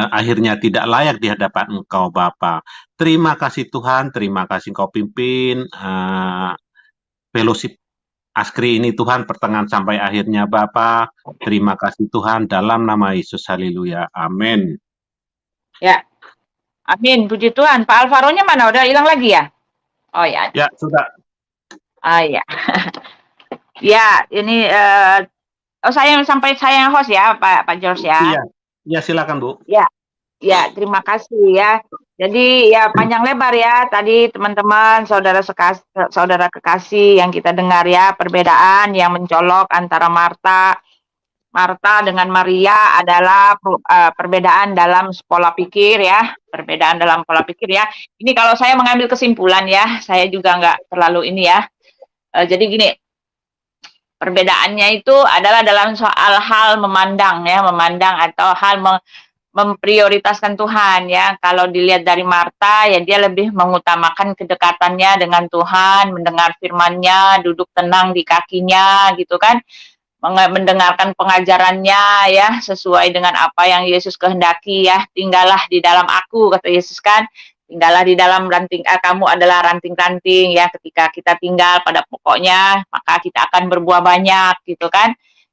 akhirnya tidak layak di hadapan Engkau Bapa. Terima kasih Tuhan, terima kasih Engkau pimpin fellowship Askri ini Tuhan, pertengahan sampai akhirnya Bapa. Terima kasih Tuhan, dalam nama Yesus, haleluya, amin. Ya. Amin, puji Tuhan. Pak Alvaro-nya mana? Udah hilang lagi ya? Oh ya, Ya, sudah. ya. Ya, ini saya yang host ya, Pak George ya. Iya. Ya, silakan, Bu. Ya, ya, terima kasih ya. Jadi ya panjang lebar ya tadi teman-teman saudara kekasih yang kita dengar ya, perbedaan yang mencolok antara Marta dengan Maria adalah perbedaan dalam pola pikir ya, perbedaan dalam pola pikir ya. Ini kalau saya mengambil kesimpulan ya, saya juga nggak terlalu ini ya. Jadi gini, perbedaannya itu adalah dalam soal hal memandang ya, memandang atau hal memprioritaskan Tuhan ya. Kalau dilihat dari Marta ya dia lebih mengutamakan kedekatannya dengan Tuhan, mendengar firman-Nya, duduk tenang di kakinya gitu kan. Mendengarkan pengajarannya ya sesuai dengan apa yang Yesus kehendaki ya. Tinggallah di dalam aku kata Yesus kan. Tinggallah di dalam ranting, kamu adalah ranting-ranting ya. Ketika kita tinggal pada pokoknya, maka kita akan berbuah banyak gitu kan.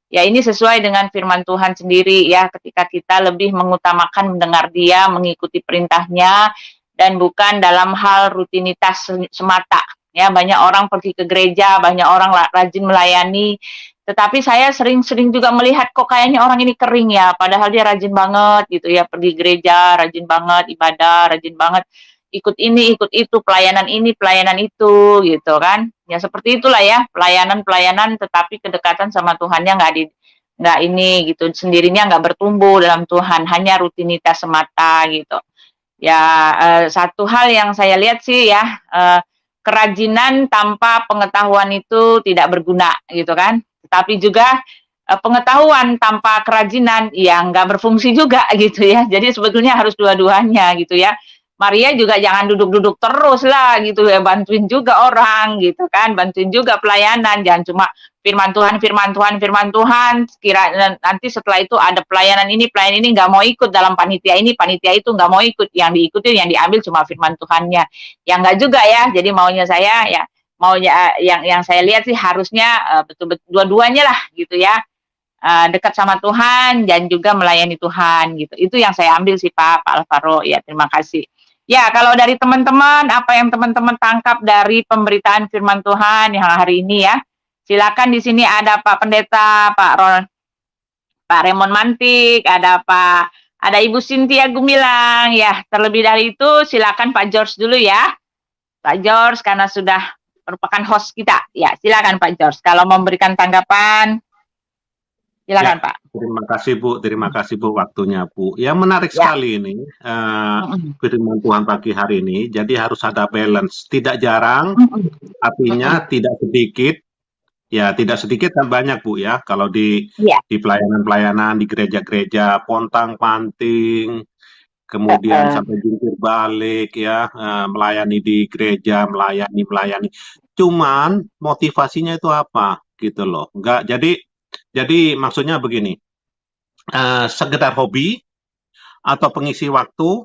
Ya ini sesuai dengan firman Tuhan sendiri ya, ketika kita lebih mengutamakan mendengar Dia, mengikuti perintahnya, dan bukan dalam hal rutinitas semata. Ya, banyak orang pergi ke gereja, banyak orang rajin melayani, tetapi saya sering-sering juga melihat kok kayaknya orang ini kering ya, padahal dia rajin banget gitu ya, pergi gereja, rajin banget ibadah, rajin banget ikut ini, ikut itu, pelayanan ini, pelayanan itu gitu kan. Ya seperti itulah ya, pelayanan tetapi kedekatan sama Tuhannya nggak ini gitu, sendirinya nggak bertumbuh dalam Tuhan, hanya rutinitas semata gitu. Ya satu hal yang saya lihat sih ya, kerajinan tanpa pengetahuan itu tidak berguna gitu kan. Tetapi juga pengetahuan tanpa kerajinan ya nggak berfungsi juga gitu ya. Jadi sebetulnya harus dua-duanya gitu ya. Maria juga jangan duduk-duduk terus lah gitu ya, bantuin juga orang gitu kan, bantuin juga pelayanan, jangan cuma firman Tuhan, kira nanti setelah itu ada pelayanan ini nggak mau ikut dalam panitia ini, panitia itu nggak mau ikut, yang diikuti yang diambil cuma firman Tuhannya, ya nggak juga ya. Jadi maunya saya ya, yang saya lihat sih harusnya betul-betul dua-duanya lah gitu ya, dekat sama Tuhan dan juga melayani Tuhan gitu. Itu yang saya ambil sih Pak Alvaro ya, terima kasih. Ya, kalau dari teman-teman, apa yang teman-teman tangkap dari pemberitaan firman Tuhan yang hari ini ya? Silakan, di sini ada Pak Pendeta, Pak Raymond Mantik, ada Ibu Cynthia Gumilang ya. Terlebih dari itu silakan Pak George dulu ya. Pak George karena sudah merupakan host kita. Ya, silakan Pak George kalau memberikan tanggapan. Silakan ya, Pak. Terima kasih Bu waktunya Bu. Ya menarik sekali ini firman Tuhan pagi hari ini. Jadi harus ada balance. Tidak jarang, artinya tidak sedikit. Ya tidak sedikit dan banyak Bu ya. Kalau di pelayanan-pelayanan di gereja-gereja pontang-panting, kemudian sampai jungkir balik ya, melayani di gereja, melayani. Cuman motivasinya itu apa gitu loh. Enggak. Jadi maksudnya begini, sekedar hobi atau pengisi waktu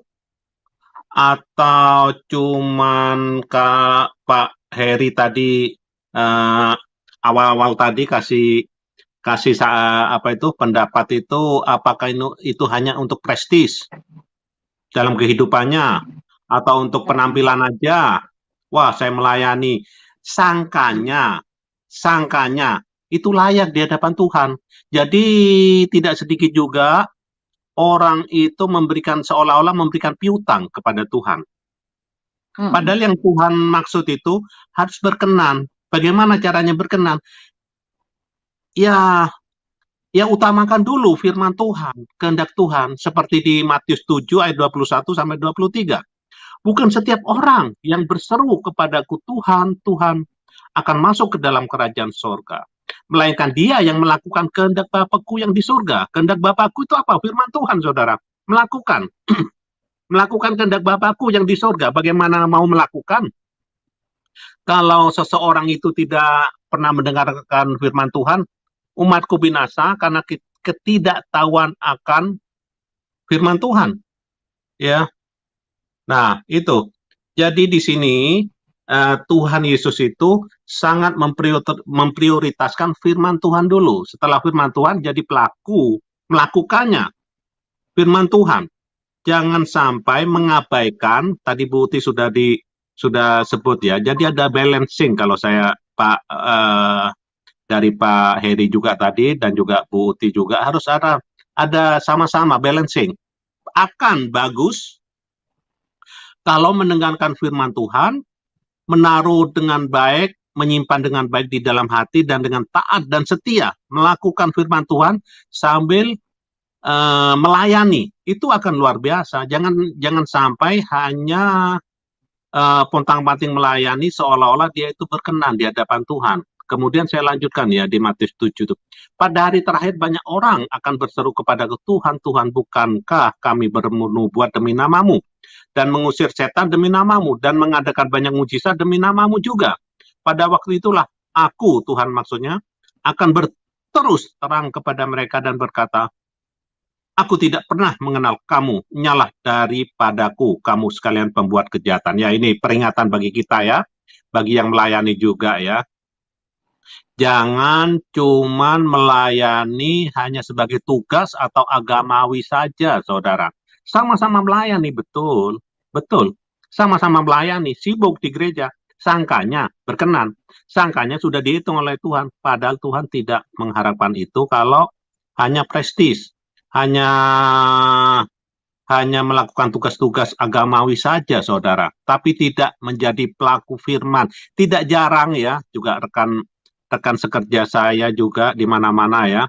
atau cuman Pak Heri tadi awal-awal tadi kasih apa itu pendapat itu, apakah itu hanya untuk prestis dalam kehidupannya atau untuk penampilan aja. Wah, saya melayani, sangkanya itu layak di hadapan Tuhan. Jadi tidak sedikit juga orang itu seolah-olah memberikan piutang kepada Tuhan. Padahal yang Tuhan maksud itu harus berkenan. Bagaimana caranya berkenan? Ya utamakan dulu firman Tuhan, kehendak Tuhan, seperti di Matius 7 ayat 21 sampai 23. Bukan setiap orang yang berseru kepadaku Tuhan, Tuhan akan masuk ke dalam kerajaan surga, melainkan dia yang melakukan kehendak Bapakku yang di surga. Kehendak Bapakku itu apa? Firman Tuhan, saudara. Melakukan kehendak Bapakku yang di surga. Bagaimana mau melakukan? Kalau seseorang itu tidak pernah mendengarkan firman Tuhan, umatku binasa karena ketidaktahuan akan firman Tuhan. Ya. Nah, itu. Jadi di sini Tuhan Yesus itu sangat memprioritaskan firman Tuhan dulu. Setelah firman Tuhan jadi pelaku, melakukannya. Firman Tuhan. Jangan sampai mengabaikan, tadi Bu Uti sudah sudah sebut ya. Jadi ada balancing kalau saya Pak dari Pak Heri juga tadi dan juga Bu Uti juga harus ada sama-sama balancing. Akan bagus kalau mendengarkan firman Tuhan, menaruh dengan baik, menyimpan dengan baik di dalam hati dan dengan taat dan setia melakukan firman Tuhan sambil melayani. Itu akan luar biasa. Jangan sampai hanya pontang-panting melayani seolah-olah dia itu berkenan di hadapan Tuhan. Kemudian saya lanjutkan ya di Matius 7 itu. Pada hari terakhir banyak orang akan berseru kepada Tuhan, Tuhan, bukankah kami bernubuat demi namamu dan mengusir setan demi namamu dan mengadakan banyak mujizat demi namamu juga. Pada waktu itulah aku, Tuhan maksudnya, akan berterus terang kepada mereka dan berkata, aku tidak pernah mengenal kamu, nyalah daripadaku, kamu sekalian pembuat kejahatan. Ya, ini peringatan bagi kita ya, bagi yang melayani juga ya. Jangan cuman melayani hanya sebagai tugas atau agamawi saja, saudara. Sama-sama melayani, betul. Sama-sama melayani, sibuk di gereja. Sangkanya berkenan. Sangkanya sudah dihitung oleh Tuhan. Padahal Tuhan tidak mengharapkan itu kalau hanya prestis. Hanya melakukan tugas-tugas agamawi saja, saudara. Tapi tidak menjadi pelaku firman. Tidak jarang ya, juga rekan sekerja saya juga di mana-mana ya.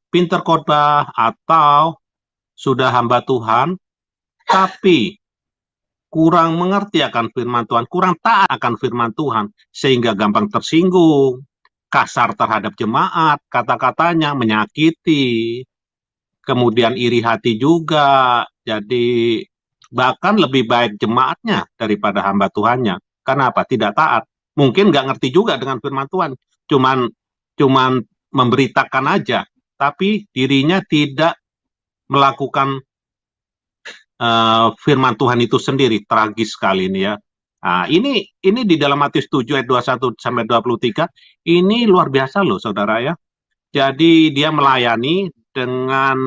Pinter khotbah atau sudah hamba Tuhan, tapi kurang mengerti akan firman Tuhan, kurang taat akan firman Tuhan, sehingga gampang tersinggung, kasar terhadap jemaat, kata-katanya menyakiti, kemudian iri hati juga, jadi bahkan lebih baik jemaatnya daripada hamba Tuhannya. Karena apa? Tidak taat. Mungkin nggak ngerti juga dengan firman Tuhan, cuman memberitakan aja, tapi dirinya tidak melakukan firman Tuhan itu sendiri. Tragis sekali ini ya. Nah, ini di dalam Matius 7 ayat 21 sampai 23 ini luar biasa loh, saudara ya. Jadi dia melayani dengan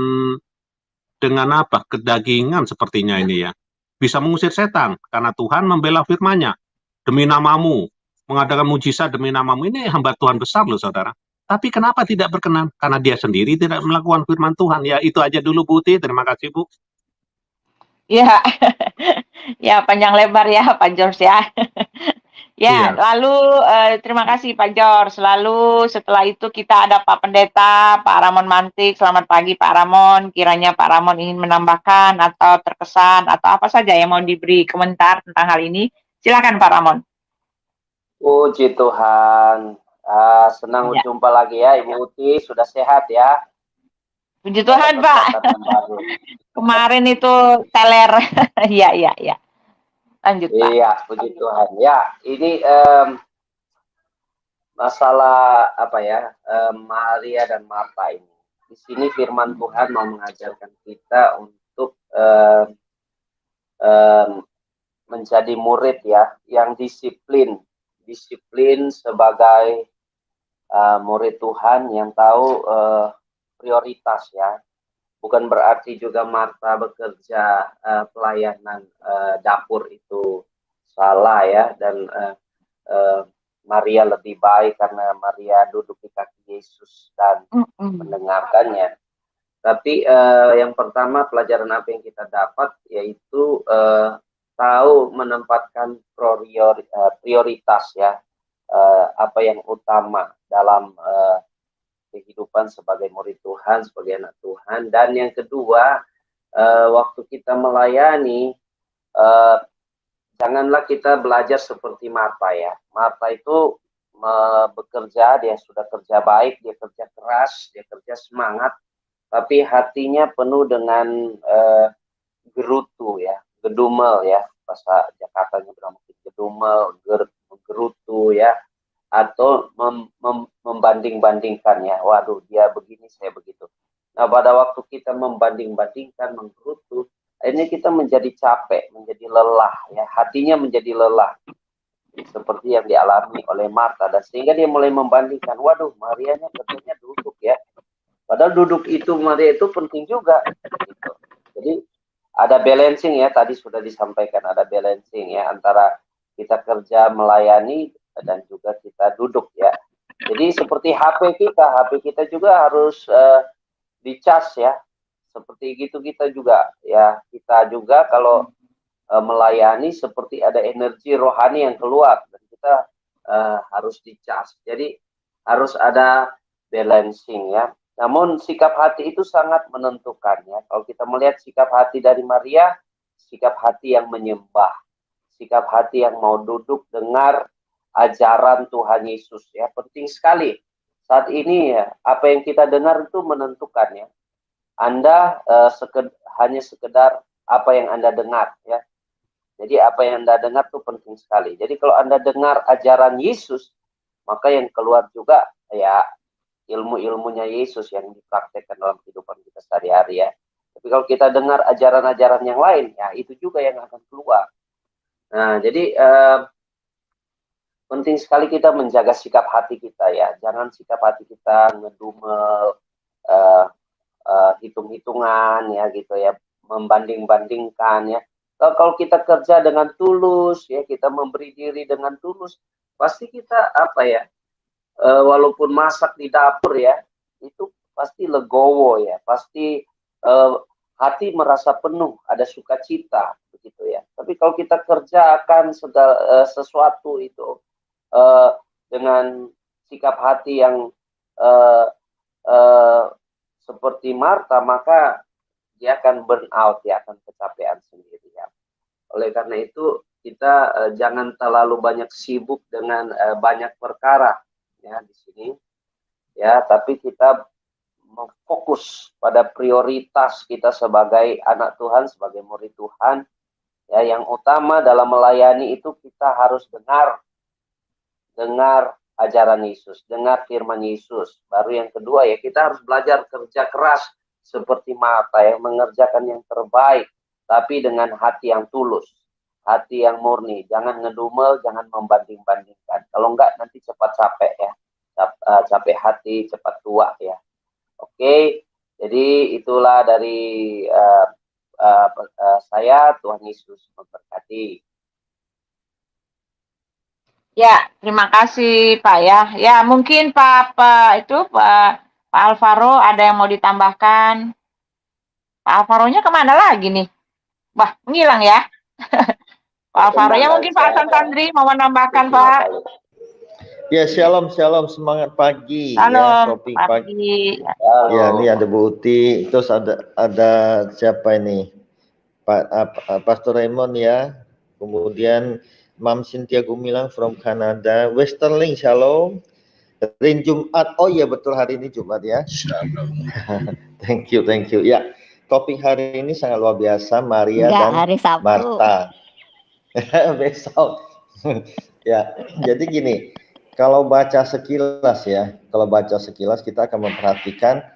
apa? Kedagingan sepertinya ini ya. Bisa mengusir setan karena Tuhan membela firman-Nya. Demi namamu, mengadakan mujizat demi namamu. Ini hamba Tuhan besar loh, saudara. Tapi kenapa tidak berkenan? Karena dia sendiri tidak melakukan firman Tuhan. Ya, itu aja dulu Bu Uti. Terima kasih, Bu. Ya, ya panjang lebar ya Pak George ya. Ya, Iya. lalu terima kasih Pak George. Lalu setelah itu kita ada Pak Pendeta, Pak Ramon Mantik. Selamat pagi Pak Ramon. Kiranya Pak Ramon ingin menambahkan atau terkesan atau apa saja yang mau diberi komentar tentang hal ini. Silakan Pak Ramon. Puji Tuhan. Senang Ya. berjumpa lagi ya Ibu Uti. Sudah sehat ya? Puji Tuhan Pak. Kemarin itu teler. Iya. Lanjut Pak. Iya, puji Tuhan. Ya, ini masalah apa ya? Maria dan Marta ini. Di sini firman Tuhan mau mengajarkan kita untuk menjadi murid ya, yang disiplin sebagai murid Tuhan yang tahu prioritas ya. Bukan berarti juga Marta bekerja pelayanan dapur itu salah ya, dan Maria lebih baik karena Maria duduk di kaki Yesus dan mendengarkannya. Tapi yang pertama pelajaran apa yang kita dapat yaitu tahu menempatkan prioritas ya, apa yang utama dalam kehidupan sebagai murid Tuhan, sebagai anak Tuhan. Dan yang kedua, waktu kita melayani, janganlah kita belajar seperti Marta ya. Marta itu bekerja, dia sudah kerja baik, dia kerja keras, dia kerja semangat, tapi hatinya penuh dengan gerutu ya, gedumel ya, bahasa Jakartanya bilang mungkin gedumel, gerutu ya, atau membanding-bandingkan ya, waduh dia begini saya begitu. Nah pada waktu kita membanding-bandingkan, menggerutu, akhirnya kita menjadi capek, menjadi lelah ya, hatinya menjadi lelah seperti yang dialami oleh Marta, dan sehingga dia mulai membandingkan, waduh Marianya katanya duduk ya, padahal duduk itu Maria itu penting juga gitu. Jadi ada balancing ya, tadi sudah disampaikan ada balancing ya antara kita kerja melayani dan juga kita duduk ya. Jadi seperti HP kita juga harus dicas ya. Seperti gitu kita juga ya, kita juga kalau melayani seperti ada energi rohani yang keluar dan kita harus dicas. Jadi harus ada balancing ya. Namun sikap hati itu sangat menentukan ya. Kalau kita melihat sikap hati dari Maria, sikap hati yang menyembah, sikap hati yang mau duduk dengar ajaran Tuhan Yesus ya, penting sekali. Saat ini ya, apa yang kita dengar itu menentukan ya. Anda hanya sekedar apa yang Anda dengar ya. Jadi apa yang Anda dengar itu penting sekali. Jadi kalau Anda dengar ajaran Yesus, maka yang keluar juga ya ilmu-ilmunya Yesus yang dipraktekkan dalam kehidupan kita sehari-hari ya. Tapi kalau kita dengar ajaran-ajaran yang lain, ya itu juga yang akan keluar. Nah, jadi penting sekali kita menjaga sikap hati kita ya. Jangan sikap hati kita ngedumel, hitung-hitungan ya gitu ya, membanding-bandingkan ya. Kalau kita kerja dengan tulus ya, kita memberi diri dengan tulus, pasti kita apa ya, walaupun masak di dapur ya, itu pasti legowo ya, pasti hati merasa penuh, ada sukacita begitu ya. Tapi kalau kita kerjakan segala sesuatu itu dengan sikap hati yang seperti Marta, maka dia akan burn out, dia akan kecapean sendiri ya. Oleh karena itu kita jangan terlalu banyak sibuk dengan banyak perkara ya di sini ya, tapi kita fokus pada prioritas kita sebagai anak Tuhan, sebagai murid Tuhan ya. Yang utama dalam melayani itu kita harus dengar ajaran Yesus, dengar firman Yesus. Baru yang kedua ya, kita harus belajar kerja keras seperti Marta yang mengerjakan yang terbaik, tapi dengan hati yang tulus, hati yang murni. Jangan ngedumel, jangan membanding-bandingkan. Kalau enggak nanti cepat capek ya, capek hati, cepat tua ya. Oke, jadi itulah dari saya. Tuhan Yesus memberkati. Ya, terima kasih Pak ya. Ya, mungkin Pak Alvaro ada yang mau ditambahkan. Pak Alvaro-nya kemana lagi nih? Wah, ngilang ya. Pak Alvaro-nya mungkin Pak Hasan Tandri mau menambahkan Pak. Ya, shalom, semangat pagi. Shalom, ya, topik pagi. Ya, ini ada Bu Uti, terus ada siapa ini? Pastor Raymond ya. Kemudian Mam Cynthia Gumilang from Canada. Westerling, shalom. Rin Jumat. Oh iya betul, hari ini Jumat ya. Thank you. Ya, topik hari ini sangat luar biasa, Maria dan hari Sabtu. Marta. Besok. Ya, jadi gini, kalau baca sekilas kita akan memperhatikan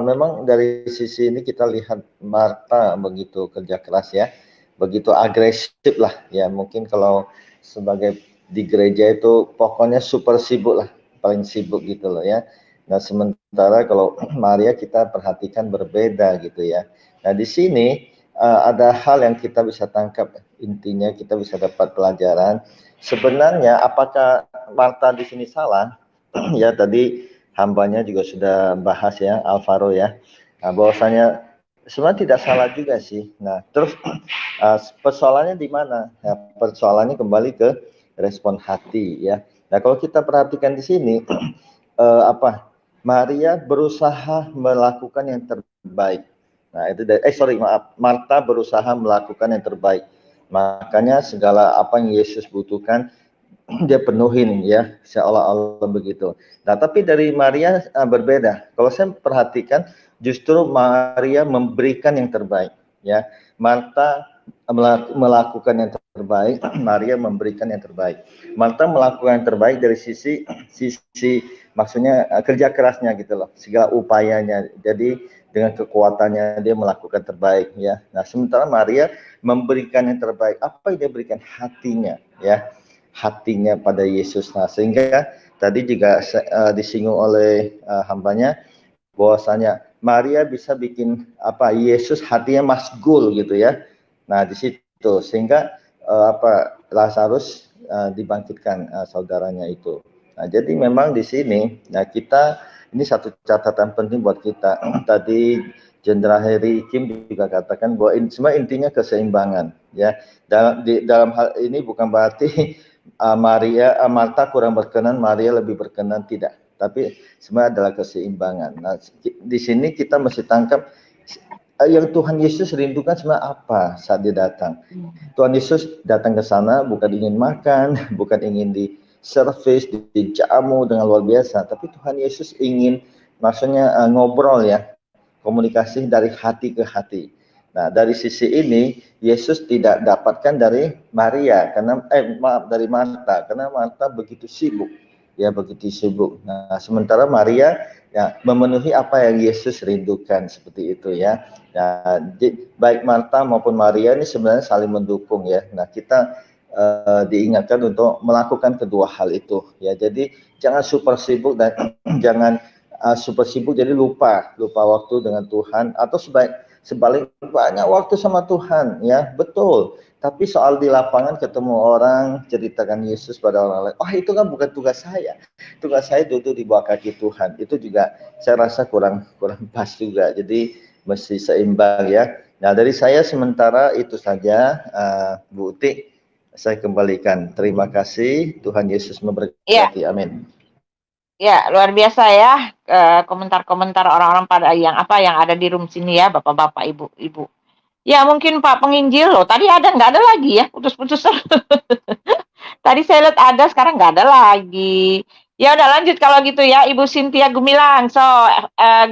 memang dari sisi ini kita lihat Marta begitu kerja keras ya, begitu agresif lah ya. Mungkin kalau sebagai di gereja itu pokoknya super sibuk lah, paling sibuk gitu loh ya. Nah sementara kalau Maria kita perhatikan berbeda gitu ya. Nah di sini ada hal yang kita bisa tangkap, intinya kita bisa dapat pelajaran. Sebenarnya apakah Marta di sini salah? Ya tadi hambanya juga sudah bahas ya, Alvaro ya. Nah, bahwasanya sebenarnya tidak salah juga sih. Nah, terus persoalannya di mana? Ya, persoalannya kembali ke respon hati ya. Nah, kalau kita perhatikan di sini Maria berusaha melakukan yang terbaik. Nah, itu Marta berusaha melakukan yang terbaik. Makanya segala apa yang Yesus butuhkan dia penuhin ya, seolah-olah begitu. Nah, tapi dari Maria berbeda. Kalau saya perhatikan, justru Maria memberikan yang terbaik ya. Marta melakukan yang terbaik, Maria memberikan yang terbaik. Marta melakukan yang terbaik dari sisi maksudnya kerja kerasnya gitu loh, segala upayanya. Jadi dengan kekuatannya dia melakukan terbaik ya. Nah, sementara Maria memberikan yang terbaik. Apa yang dia berikan? Hatinya ya. Hatinya pada Yesus. Nah, sehingga tadi juga disinggung oleh hambanya bahwasanya Maria bisa bikin Yesus hatinya masgul gitu ya. Nah, di situ sehingga Lazarus dibangkitkan saudaranya itu. Nah, jadi memang di sini ini satu catatan penting buat kita. Tadi Jenderal Heri Kim juga katakan bahwa semua intinya keseimbangan ya. Dalam hal ini bukan berarti Marta kurang berkenan, Maria lebih berkenan, tidak. Tapi semua adalah keseimbangan. Nah, di sini kita mesti tangkap yang Tuhan Yesus rindukan sebenarnya apa saat dia datang. Tuhan Yesus datang ke sana bukan ingin makan, bukan ingin diservis, dijamu dengan luar biasa, tapi Tuhan Yesus ingin maksudnya ngobrol ya, komunikasi dari hati ke hati. Nah, dari sisi ini Yesus tidak dapatkan dari Maria dari Marta, karena Marta begitu sibuk. Nah, sementara Maria ya memenuhi apa yang Yesus rindukan seperti itu ya. Nah, baik Marta maupun Maria ini sebenarnya saling mendukung ya. Nah, kita diingatkan untuk melakukan kedua hal itu ya. Jadi jangan super sibuk dan jangan super sibuk jadi lupa waktu dengan Tuhan, atau sebalik banyak waktu sama Tuhan ya, betul. Tapi soal di lapangan ketemu orang, ceritakan Yesus pada orang lain, itu kan bukan tugas saya. Tugas saya duduk di bawah kaki Tuhan. Itu juga saya rasa kurang pas juga. Jadi mesti seimbang ya. Nah, dari saya sementara itu saja, Bu Uti. Saya kembalikan. Terima kasih. Tuhan Yesus memberkati. Amin. Ya, luar biasa ya komentar-komentar orang-orang pada yang ada di room sini ya, Bapak-bapak, Ibu-ibu. Ya, mungkin Pak penginjil loh. Tadi nggak ada lagi ya, putus-putus. Tadi saya lihat ada, sekarang nggak ada lagi. Ya udah lanjut kalau gitu ya, Ibu Cynthia Gumilang. So,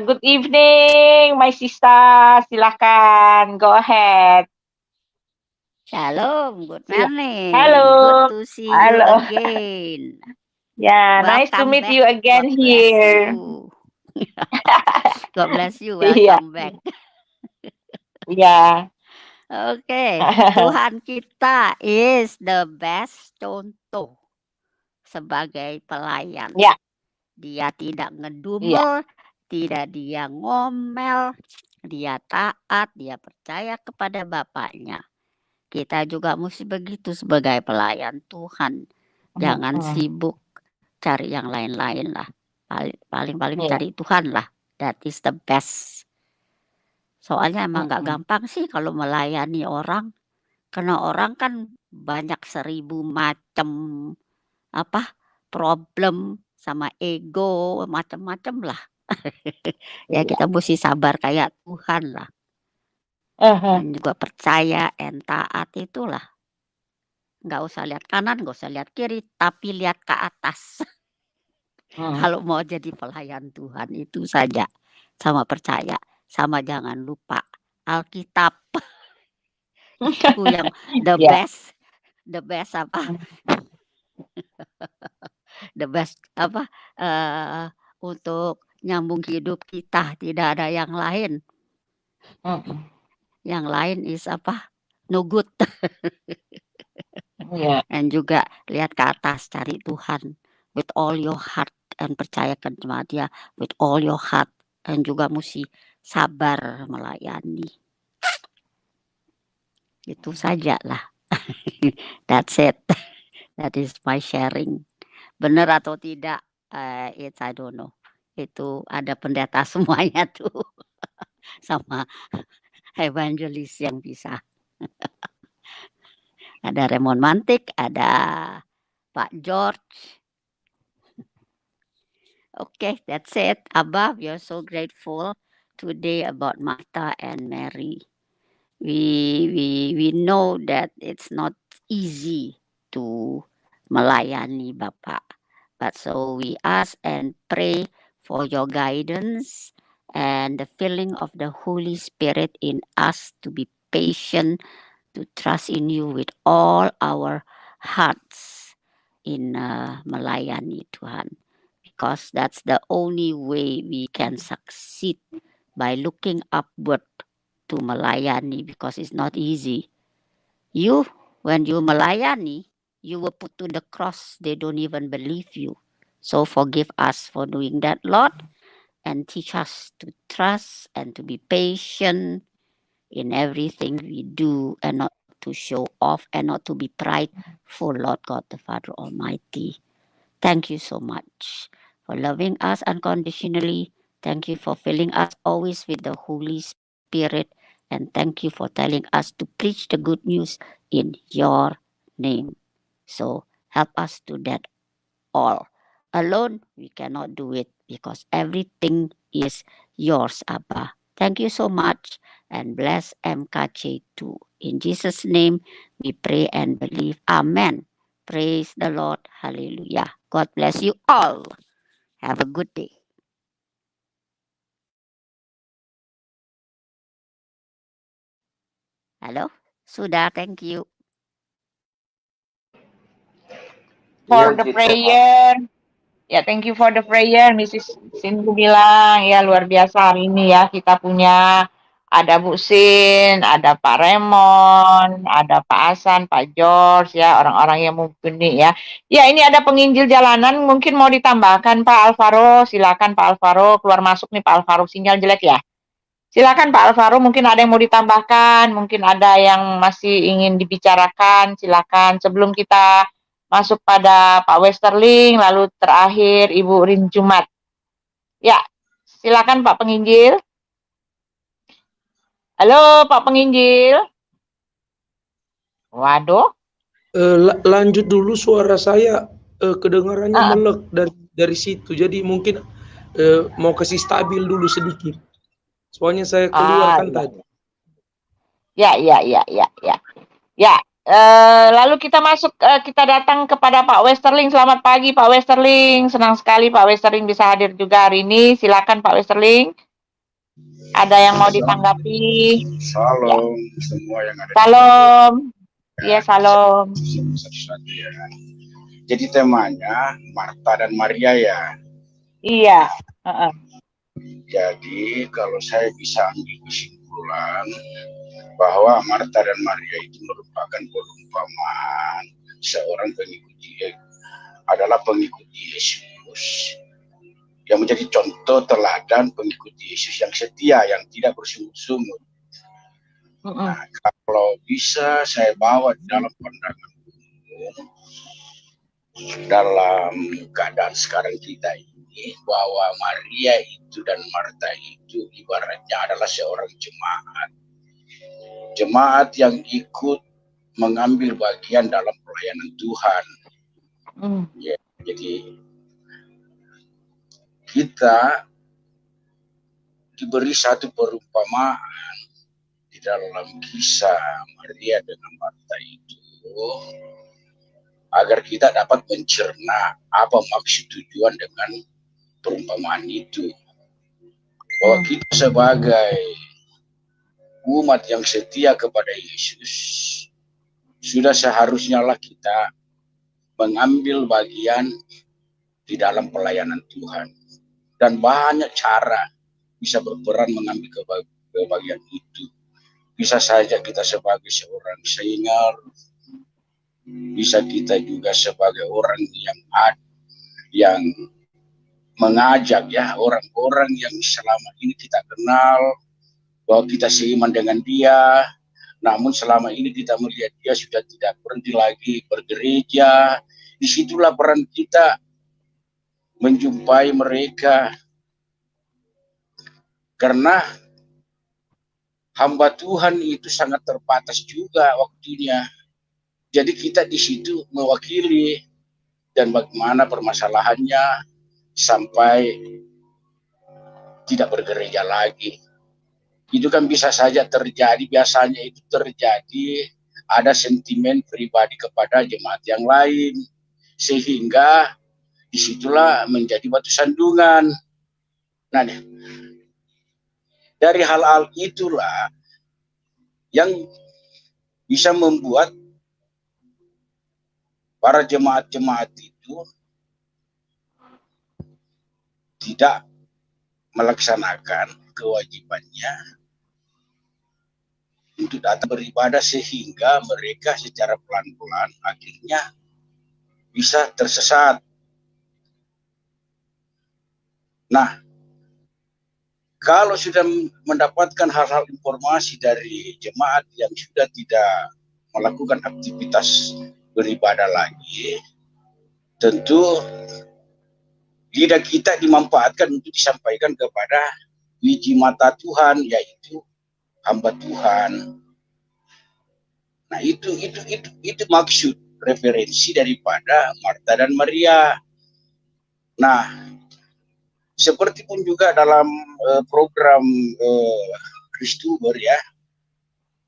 good evening, my sister. Silahkan, go ahead. Shalom, good morning. Hello. Good to see you again. Yeah, nice to meet you again here. God bless you. Welcome back. Ya. Oke, Tuhan kita is the best contoh sebagai pelayan. Ya. Dia tidak ngedumel, tidak dia ngomel, dia taat, dia percaya kepada Bapaknya. Kita juga mesti begitu sebagai pelayan Tuhan. Jangan sibuk cari yang lain-lain lah. Paling cari Tuhan lah. That is the best. Soalnya emang gak gampang sih kalau melayani orang. Karena orang kan banyak 1000 macam problem sama ego macam-macam lah. Ya kita mesti sabar kayak Tuhan lah. Dan juga percaya dan taat itulah. Nggak usah lihat kanan, nggak usah lihat kiri, tapi lihat ke atas. Kalau mau jadi pelayan Tuhan itu saja. Sama percaya, sama jangan lupa Alkitab. Itu yang the best the best untuk nyambung hidup kita, tidak ada yang lain. Yang lain is no good. Dan juga lihat ke atas, cari Tuhan with all your heart dan percayakan sama Dia with all your heart, dan juga mesti sabar melayani. Itu saja lah. That's it. That is my sharing. Benar atau tidak, I don't know. Itu ada pendeta semuanya tuh. Sama evangelis yang bisa. Ada Raymond Mantik, ada Pak George. Okay, that's it. Abba, we are so grateful today about Martha and Mary. We know that it's not easy to melayani Bapak. But so we ask and pray for your guidance and the filling of the Holy Spirit in us to be patient, to trust in you with all our hearts in melayani Tuhan. Because that's the only way we can succeed, by looking upward to melayani, because it's not easy. When you melayani, you will put to the cross, they don't even believe you. So forgive us for doing that, Lord. and teach us to trust and to be patient in everything we do, and not to show off and not to be prideful, Lord God the Father Almighty. Thank you so much for loving us unconditionally. Thank you for filling us always with the Holy Spirit. And thank you for telling us to preach the good news in your name. So help us to that all. Alone, we cannot do it because everything is yours, Abba. Thank you so much and bless MKC too. In Jesus' name, we pray and believe. Amen. Praise the Lord. Hallelujah. God bless you all. Have a good day. Halo, sudah. Thank you. For Iya, the puji Tuhan. prayer. Ya, thank you for the prayer. Mrs. Sindu bilang, ya luar biasa hari ini ya. Kita punya ada Bu Sin, ada Pak Raymond, ada Pak Hasan, Pak George, ya orang-orang yang mumpuni ya. Ya, ini ada penginjil jalanan, mungkin mau ditambahkan Pak Alvaro. Silakan Pak Alvaro, keluar masuk nih Pak Alvaro, sinyal jelek ya. Silakan Pak Alvaro, mungkin ada yang mau ditambahkan, mungkin ada yang masih ingin dibicarakan, silakan. Sebelum kita masuk pada Pak Westerling, lalu terakhir Ibu Rin Jumat. Ya, silakan Pak Penginjil. Halo Pak Penginjil. Waduh. Lanjut dulu, suara saya kedengarannya melek dari situ. Jadi mungkin mau kasih stabil dulu sedikit. Soalnya saya keluarkan tadi. Ya. Ya, lalu kita masuk, kita datang kepada Pak Westerling. Selamat pagi Pak Westerling. Senang sekali Pak Westerling bisa hadir juga hari ini. Silakan Pak Westerling. Ada yang mau ditanggapi? Salam semua yang ada. Salam. Iya, salam. Ya. Jadi temanya Marta dan Maria ya. Iya. Jadi kalau saya bisa ambil kesimpulan bahwa Marta dan Maria itu merupakan perumpamaan seorang adalah pengikut Yesus yang menjadi contoh teladan pengikut Yesus yang setia, yang tidak bersungguh-sungguh. Nah, kalau bisa saya bawa dalam pandangan umum dalam keadaan sekarang kita ini, bahwa Maria itu dan Marta itu ibaratnya adalah seorang jemaat yang ikut mengambil bagian dalam pelayanan Tuhan. Ya, jadi kita diberi satu perumpamaan di dalam kisah Maria dengan Marta itu, agar kita dapat mencerna apa maksud tujuan dengan perumpamaan itu. Bahwa kita sebagai umat yang setia kepada Yesus, sudah seharusnya lah kita mengambil bagian di dalam pelayanan Tuhan. Dan banyak cara bisa berperan mengambil kebagian itu. Bisa saja kita sebagai seorang singer, bisa kita juga sebagai orang yang mengajak ya orang-orang yang selama ini kita kenal bahwa kita seiman dengan dia, namun selama ini kita melihat dia sudah tidak berhenti lagi bergereja. Disitulah peran kita menjumpai mereka, karena hamba Tuhan itu sangat terbatas juga waktunya. Jadi kita di situ mewakili dan bagaimana permasalahannya sampai tidak bergereja lagi. Itu kan bisa saja terjadi, biasanya itu terjadi ada sentimen pribadi kepada jemaat yang lain, sehingga disitulah menjadi batu sandungan. Nah, dari hal-hal itulah yang bisa membuat para jemaat-jemaat itu tidak melaksanakan kewajibannya untuk datang beribadah, sehingga mereka secara pelan-pelan akhirnya bisa tersesat. Nah, kalau sudah mendapatkan hal-hal informasi dari jemaat yang sudah tidak melakukan aktivitas beribadah lagi, tentu lidah kita dimanfaatkan untuk disampaikan kepada biji mata Tuhan, yaitu hamba Tuhan. Nah, itu maksud referensi daripada Marta dan Maria. Nah, seperti pun juga dalam program Kristuber ya,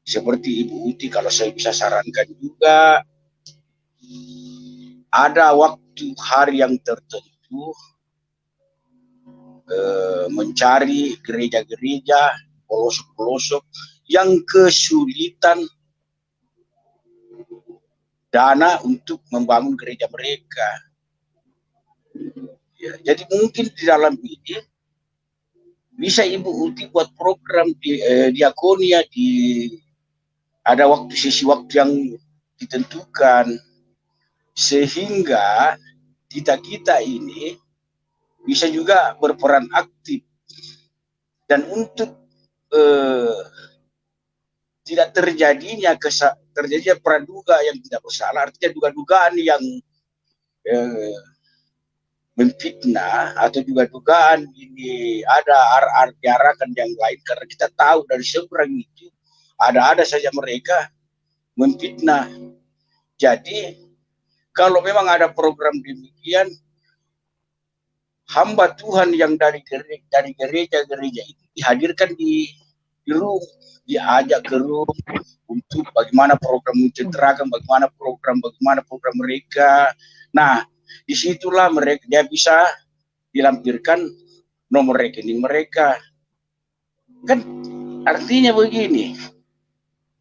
seperti Ibu Uti, kalau saya bisa sarankan juga, ada waktu hari yang tertentu mencari gereja-gereja, pelosok-pelosok yang kesulitan dana untuk membangun gereja mereka. Ya, jadi mungkin di dalam ini bisa Ibu Uti buat program di diakonia, ada sesi waktu yang ditentukan, sehingga kita ini bisa juga berperan aktif. Dan untuk tidak terjadinya praduga yang tidak bersalah, artinya dugaan yang memfitnah, atau juga dugaan ini ada diarahkan yang lain, karena kita tahu dari seberang itu ada saja mereka memfitnah. Jadi kalau memang ada program demikian, hamba Tuhan yang dari gereja-gereja itu dihadirkan di room, diajak ke room untuk bagaimana program menceritakan, bagaimana program mereka. Nah, disitulah dia bisa dilampirkan nomor rekening mereka. Kan artinya begini,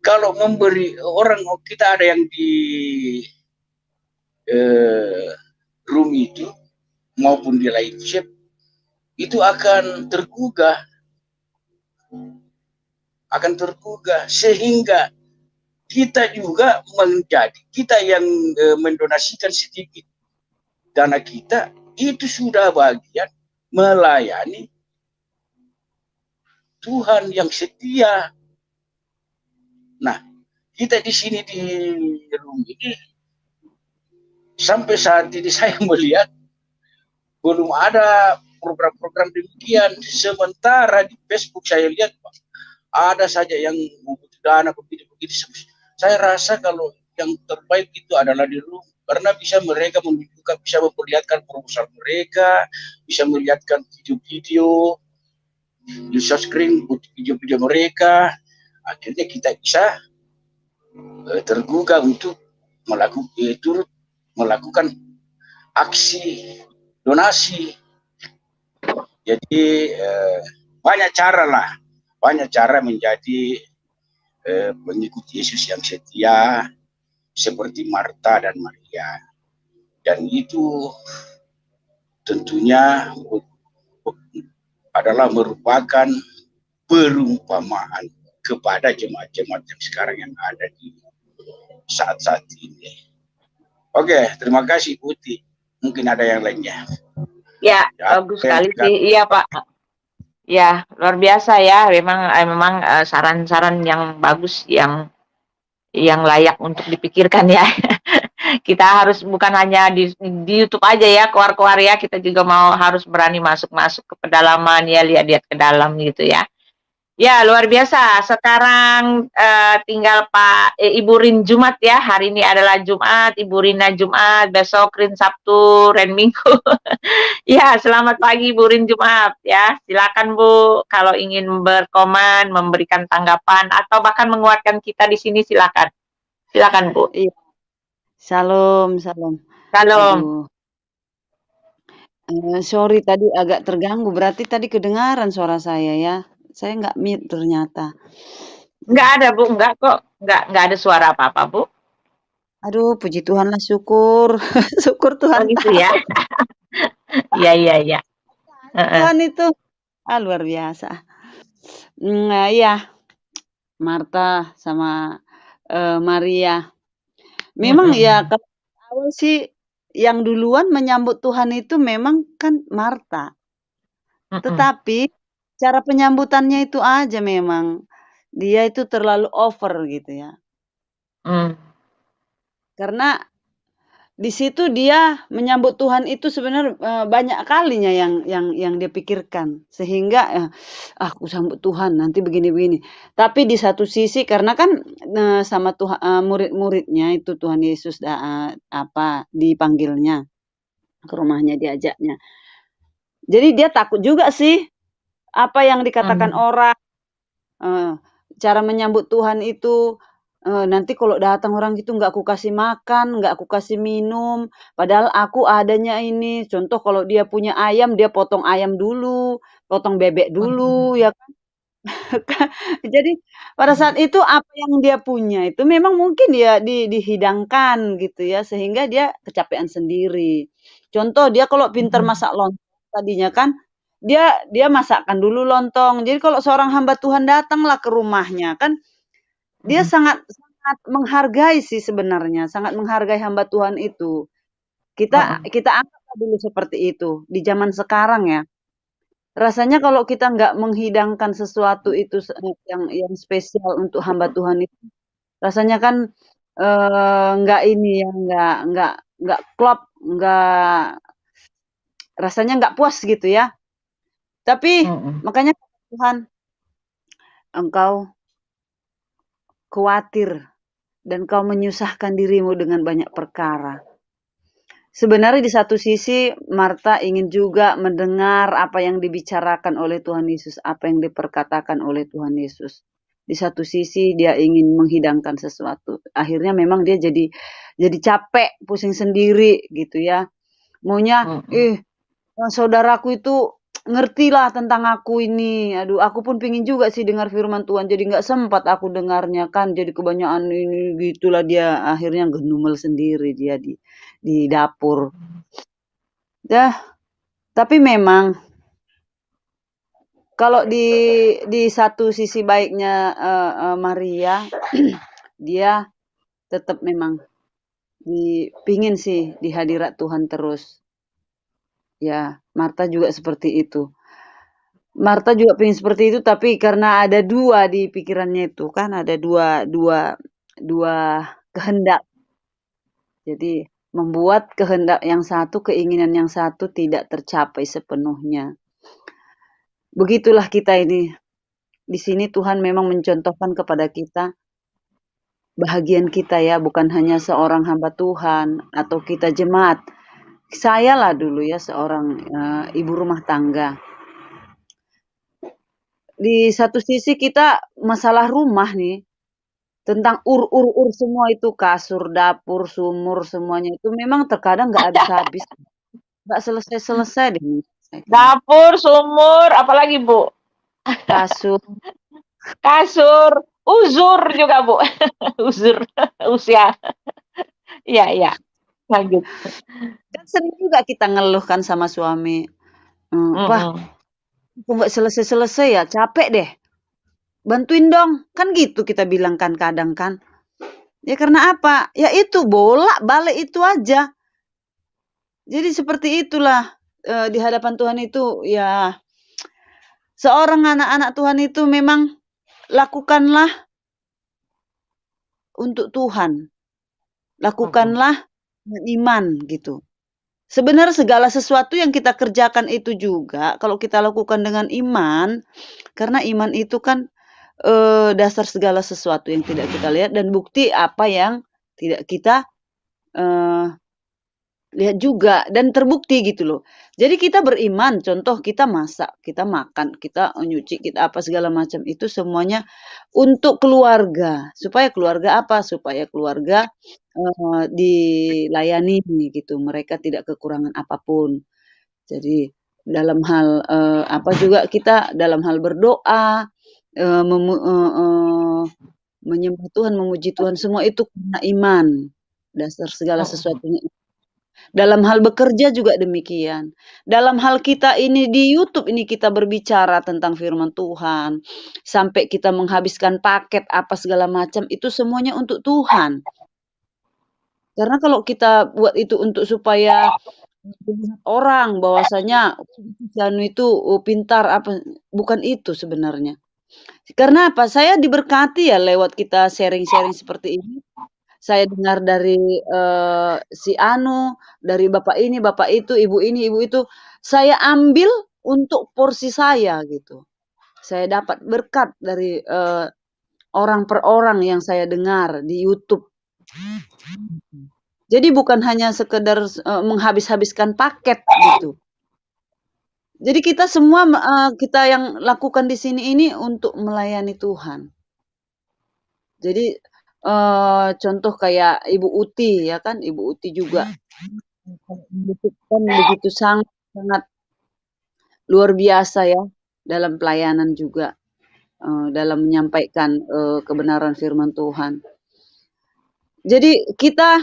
kalau memberi orang, kita ada yang di room itu maupun di live chat, itu akan tergugah, sehingga kita juga kita yang mendonasikan sedikit dana kita, itu sudah bagian melayani Tuhan yang setia. Nah, kita di sini di room ini sampai saat ini saya melihat belum ada program-program demikian. Sementara di Facebook saya lihat, Pak, ada saja yang membutuhkan dana begitu. Saya rasa kalau yang terbaik itu adalah di room, karena mereka menunjukkan, bisa memperlihatkan proposal mereka, bisa melihatkan video-video, user screen video-video mereka. Akhirnya kita bisa tergugah untuk melakukan aksi donasi. Jadi banyak cara menjadi pengikut Yesus yang setia seperti Marta dan Maria. Dan itu tentunya adalah merupakan perumpamaan kepada jemaat-jemaat yang sekarang yang ada di saat-saat ini. Oke, terima kasih Putih. Mungkin ada yang lainnya. Ya, bagus sekali sih. Iya, Pak. Ya, luar biasa ya. Memang saran-saran yang bagus, yang layak untuk dipikirkan ya. Kita harus bukan hanya di YouTube aja ya, keluar-keluar ya. Kita juga harus berani masuk-masuk ke pedalaman ya, lihat-lihat ke dalam gitu ya. Ya, luar biasa. Sekarang tinggal Ibu Rin Jumat ya. Hari ini adalah Jumat, Ibu Rina Jumat, besok Rin Sabtu, Ren Minggu. Ya, selamat pagi Bu Rin Jumat ya. Silakan Bu, kalau ingin berkomen, memberikan tanggapan atau bahkan menguatkan kita di sini, silakan. Silakan Bu. Iya. Salam. Salam. Sorry tadi agak terganggu. Berarti tadi kedengaran suara saya ya. Saya nggak mute ternyata. Nggak ada Bu, nggak kok. Nggak ada suara apa-apa Bu. Aduh, puji Tuhan lah, syukur. Syukur Tuhan. Oh gitu ya. Iya. Tuhan itu luar biasa. Nah, ya. Marta sama Maria. Memang ya kalau awal sih yang duluan menyambut Tuhan itu memang kan Marta. Tetapi cara penyambutannya itu aja memang, dia itu terlalu over gitu ya. Karena di situ dia menyambut Tuhan itu sebenarnya banyak kalinya yang dia pikirkan, sehingga aku sambut Tuhan nanti begini-begini. Tapi di satu sisi karena kan sama Tuhan murid-muridnya itu Tuhan Yesus dipanggilnya ke rumahnya, diajaknya. Jadi dia takut juga sih apa yang dikatakan orang, cara menyambut Tuhan itu. Nanti kalau datang orang itu nggak aku kasih makan, nggak aku kasih minum, padahal aku adanya ini. Contoh kalau dia punya ayam, dia potong ayam dulu, potong bebek dulu, ya kan. Jadi pada saat itu apa yang dia punya itu memang mungkin dia dihidangkan gitu ya, sehingga dia kecapean sendiri. Contoh dia kalau pintar masak lontong tadinya kan, dia masakkan dulu lontong. Jadi kalau seorang hamba Tuhan datanglah ke rumahnya kan, dia sangat menghargai sih sebenarnya, sangat menghargai hamba Tuhan itu. Kita anggap dulu seperti itu di zaman sekarang ya. Rasanya kalau kita nggak menghidangkan sesuatu itu yang spesial untuk hamba Tuhan itu, rasanya kan nggak ini ya, nggak klop, rasanya nggak puas gitu ya. Tapi makanya Tuhan, engkau khawatir dan kau menyusahkan dirimu dengan banyak perkara. Sebenarnya di satu sisi Marta ingin juga mendengar apa yang dibicarakan oleh Tuhan Yesus, apa yang diperkatakan oleh Tuhan Yesus. Di satu sisi dia ingin menghidangkan sesuatu. Akhirnya memang dia jadi capek, pusing sendiri gitu ya. Maunya, saudaraku itu ngertilah tentang aku ini. Aduh, aku pun pingin juga sih dengar firman Tuhan. Jadi nggak sempat aku dengarnya kan. Jadi kebanyakan ini gitulah dia akhirnya genumel sendiri dia di dapur. Ya, tapi memang kalau di satu sisi baiknya Maria, dia tetap memang pingin sih di hadirat Tuhan terus. Ya, Marta juga seperti itu. Marta juga pengen seperti itu, tapi karena ada dua di pikirannya itu kan, ada dua kehendak. Jadi membuat kehendak yang satu, keinginan yang satu tidak tercapai sepenuhnya. Begitulah kita ini. Di sini Tuhan memang mencontohkan kepada kita bahagian kita ya, bukan hanya seorang hamba Tuhan atau kita jemaat. Saya lah dulu ya seorang ibu rumah tangga. Di satu sisi kita masalah rumah nih, tentang ur semua itu, kasur, dapur, sumur, semuanya itu memang terkadang nggak habis-habis. Nggak selesai-selesai deh. Dapur, sumur, apalagi Bu? Kasur, uzur juga Bu. Uzur, usia. Iya. Lanjut. Kan sering juga kita ngeluh kan sama suami. Wah, kok nggak selesai-selesai ya, capek deh. Bantuin dong, kan gitu kita bilang kan kadang kan. Ya karena apa? Ya itu bolak-balik itu aja. Jadi seperti itulah di hadapan Tuhan itu ya seorang anak-anak Tuhan itu memang lakukanlah untuk Tuhan. Lakukanlah dengan iman gitu. Sebenarnya segala sesuatu yang kita kerjakan itu juga kalau kita lakukan dengan iman, karena iman itu kan dasar segala sesuatu yang tidak kita lihat dan bukti apa yang tidak kita lihat juga dan terbukti gitu loh. Jadi kita beriman, contoh kita masak, kita makan, kita nyuci, kita apa segala macam itu semuanya untuk keluarga. Supaya keluarga apa? Supaya keluarga dilayani gitu. Mereka tidak kekurangan apapun. Jadi dalam hal apa juga kita dalam hal berdoa, menyembah Tuhan, memuji Tuhan, semua itu karena iman. Dasar segala sesuatunya. Dalam hal bekerja juga demikian. Dalam hal kita ini di YouTube ini kita berbicara tentang firman Tuhan. Sampai kita menghabiskan paket apa segala macam, itu semuanya untuk Tuhan. Karena kalau kita buat itu untuk supaya dilihat orang bahwasanya Janu itu pintar apa, bukan itu sebenarnya. Karena apa? Saya diberkati ya lewat kita sharing-sharing seperti ini. Saya dengar dari si Anu, dari bapak ini, bapak itu, ibu ini, ibu itu. Saya ambil untuk porsi saya gitu. Saya dapat berkat dari orang per orang yang saya dengar di YouTube. Jadi bukan hanya sekedar menghabis-habiskan paket gitu. Jadi kita semua kita yang lakukan di sini ini untuk melayani Tuhan. Jadi contoh kayak Ibu Uti ya kan, Ibu Uti juga membutuhkan begitu sangat luar biasa ya dalam pelayanan juga, dalam menyampaikan kebenaran firman Tuhan. Jadi kita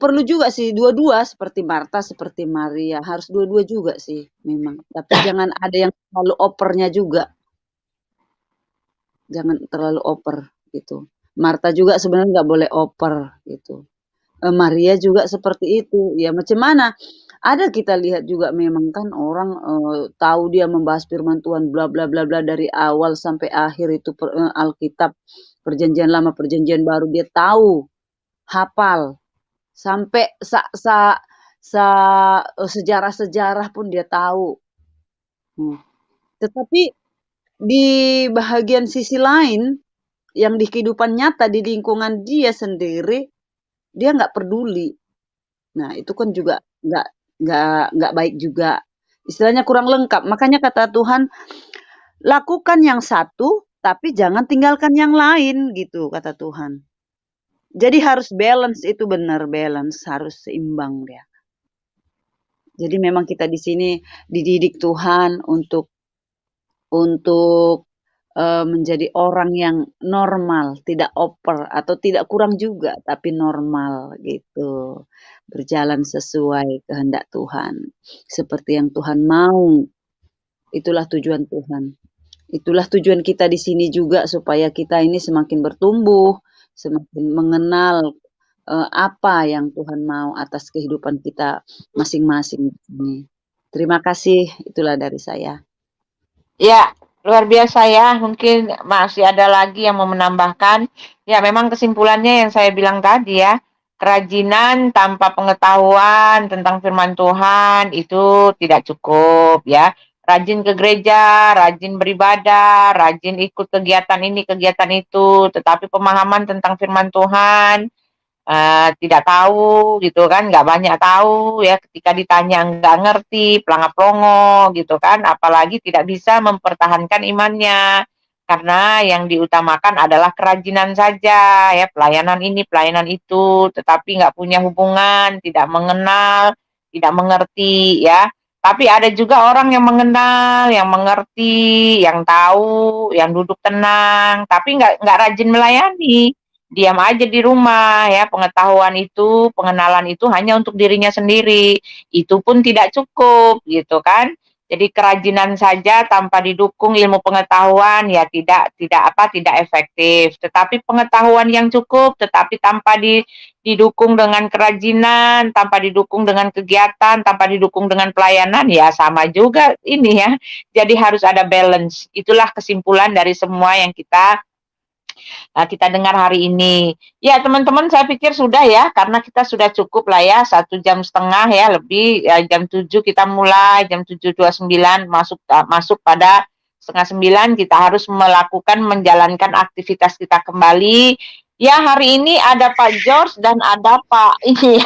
perlu juga sih dua-dua seperti Marta, seperti Maria, harus dua-dua juga sih memang. Tapi jangan ada yang terlalu opernya juga. Jangan terlalu oper gitu. Marta juga sebenarnya nggak boleh oper gitu. Maria juga seperti itu. Ya macam mana? Ada kita lihat juga memang kan orang tahu dia membahas firman Tuhan bla bla bla bla dari awal sampai akhir itu Alkitab, Perjanjian Lama, Perjanjian Baru dia tahu, hafal. Sampai sejarah-sejarah pun dia tahu. Tetapi di bahagian sisi lain, yang di kehidupan nyata di lingkungan dia sendiri, dia nggak peduli. Nah itu kan juga nggak baik juga. Istilahnya kurang lengkap. Makanya kata Tuhan, lakukan yang satu, tapi jangan tinggalkan yang lain gitu kata Tuhan. Jadi harus balance, itu benar balance, harus seimbang dia. Jadi memang kita di sini dididik Tuhan untuk menjadi orang yang normal, tidak over atau tidak kurang juga, tapi normal gitu. Berjalan sesuai kehendak Tuhan, seperti yang Tuhan mau. Itulah tujuan Tuhan. Itulah tujuan kita di sini juga, supaya kita ini semakin bertumbuh, semakin mengenal apa yang Tuhan mau atas kehidupan kita masing-masing di sini. Terima kasih, itulah dari saya. Ya, luar biasa ya. Mungkin masih ada lagi yang mau menambahkan. Ya, memang kesimpulannya yang saya bilang tadi ya, kerajinan tanpa pengetahuan tentang firman Tuhan itu tidak cukup ya. Rajin ke gereja, rajin beribadah, rajin ikut kegiatan ini, kegiatan itu, tetapi pemahaman tentang firman Tuhan tidak tahu gitu kan, nggak banyak tahu ya, ketika ditanya nggak ngerti, pelangap-pelongo gitu kan, apalagi tidak bisa mempertahankan imannya, karena yang diutamakan adalah kerajinan saja ya, pelayanan ini, pelayanan itu, tetapi nggak punya hubungan, tidak mengenal, tidak mengerti ya. Tapi ada juga orang yang mengenal, yang mengerti, yang tahu, yang duduk tenang, tapi nggak rajin melayani. Diam aja di rumah ya, pengetahuan itu, pengenalan itu hanya untuk dirinya sendiri. Itu pun tidak cukup gitu kan. Jadi kerajinan saja tanpa didukung ilmu pengetahuan ya tidak efektif. Tetapi pengetahuan yang cukup tetapi tanpa didukung dengan kerajinan, tanpa didukung dengan kegiatan, tanpa didukung dengan pelayanan ya sama juga ini ya. Jadi harus ada balance. Itulah kesimpulan dari semua yang kita dengar hari ini. Ya teman-teman, saya pikir sudah ya, karena kita sudah cukup lah ya, 1,5 jam ya lebih, ya, jam 7 kita mulai, jam 7.29 masuk pada 8:30 kita harus menjalankan aktivitas kita kembali. Ya hari ini ada Pak George dan ada Pak ini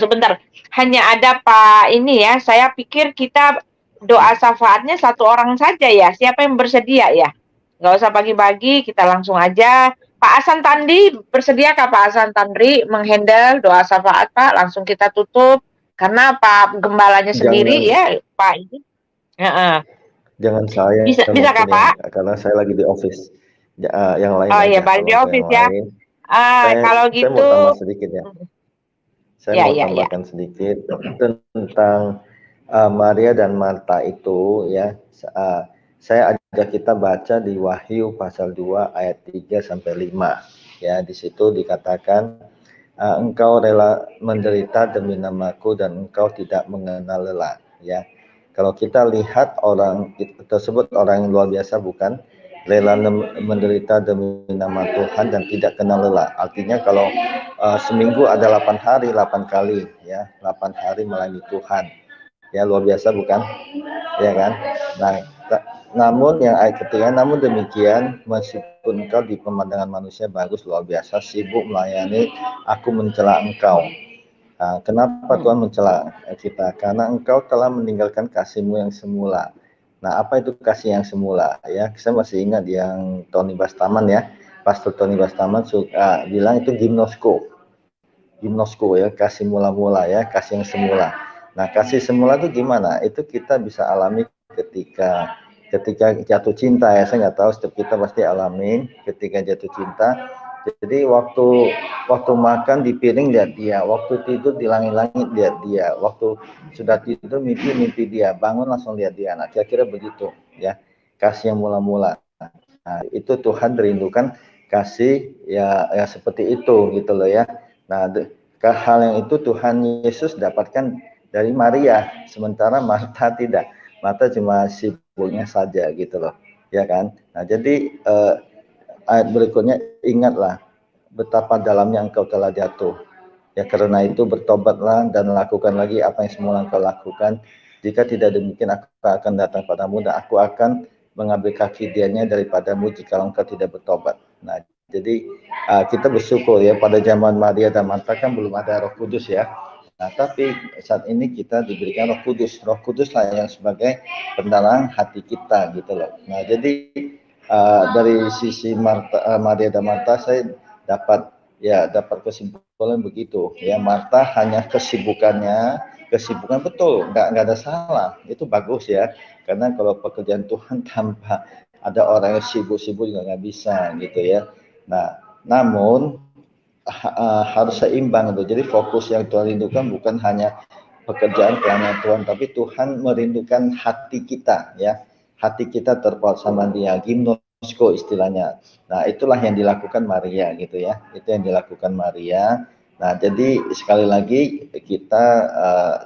sebentar, hanya ada Pak ini ya, saya pikir kita doa syafaatnya satu orang saja ya, siapa yang bersedia ya? Nggak usah bagi-bagi, kita langsung aja. Pak Hasan Tandri, bersediakah Pak Hasan Tandri menghandle doa syafaat Pak? Langsung kita tutup. Karena Pak Gembalanya sendiri ya, Pak ini. Jangan saya. Bisa kah Pak? Karena saya lagi di office. Yang lain. Oh iya, balik di office ya. Kalau gitu. Saya mau tambah sedikit ya. Saya mau tambahkan sedikit tentang Maria dan Marta itu ya. Saya ajak kita baca di Wahyu pasal 2 ayat 3 sampai 5. Ya, di situ dikatakan engkau rela menderita demi namaku dan engkau tidak mengenal lelah. Ya, kalau kita lihat orang tersebut orang yang luar biasa, bukan? Rela menderita demi nama Tuhan dan tidak kenal lelah. Artinya kalau seminggu ada 8 hari 8 kali, ya 8 hari melayani Tuhan. Ya, luar biasa, bukan? Ya kan? Nah, namun yang ayat ketiga, namun demikian meskipun engkau di pemandangan manusia bagus, luar biasa, sibuk melayani, aku mencela engkau. Nah, kenapa Tuhan mencela kita? Karena engkau telah meninggalkan kasihmu yang semula. Nah, apa itu kasih yang semula? Ya, saya masih ingat yang Tony Bastaman, ya, Pastor Tony Bastaman suka bilang itu gimnosko ya, kasih mula-mula, ya, kasih yang semula. Nah, kasih semula itu gimana? Itu kita bisa alami ketika jatuh cinta, ya. Saya nggak tahu, setiap kita pasti alamin ketika jatuh cinta. Jadi waktu makan di piring lihat dia, waktu tidur di langit-langit lihat dia, waktu sudah tidur mimpi dia, bangun langsung lihat dia. Nah, kira-kira begitu, ya, kasih yang mula-mula. Nah, itu Tuhan rindukan kasih ya seperti itu, gitu loh, ya. Nah, hal yang itu Tuhan Yesus dapatkan dari Maria, sementara Marta tidak. Marta cuma sibuknya saja, gitu loh, ya kan. Nah, jadi ayat berikutnya, ingatlah betapa dalamnya engkau telah jatuh. Ya, karena itu bertobatlah dan lakukan lagi apa yang semula engkau lakukan. Jika tidak demikian, aku akan datang padamu dan aku akan mengambil kaki dianya daripadamu jika engkau tidak bertobat. Nah, jadi kita bersyukur, ya, pada zaman Maria dan Marta kan belum ada Roh Kudus, ya. Nah, tapi saat ini kita diberikan Roh Kudus. Roh Kudus lah yang sebagai penerangan hati kita, gitu loh. Nah, jadi dari sisi Maria dan Marta, saya dapat kesimpulan begitu, ya. Marta hanya kesibukan betul, nggak ada salah, itu bagus, ya, karena kalau pekerjaan Tuhan tanpa ada orang yang sibuk-sibuk juga nggak bisa, gitu, ya. Nah, namun harus seimbang itu. Jadi fokus yang Tuhan rindukan bukan hanya pekerjaan pelayanan Tuhan, tapi Tuhan merindukan hati kita, ya, hati kita terpaut sama Dia, gimnosko istilahnya. Nah, itulah yang dilakukan Maria, gitu, ya, itu yang dilakukan Maria. Nah, jadi sekali lagi kita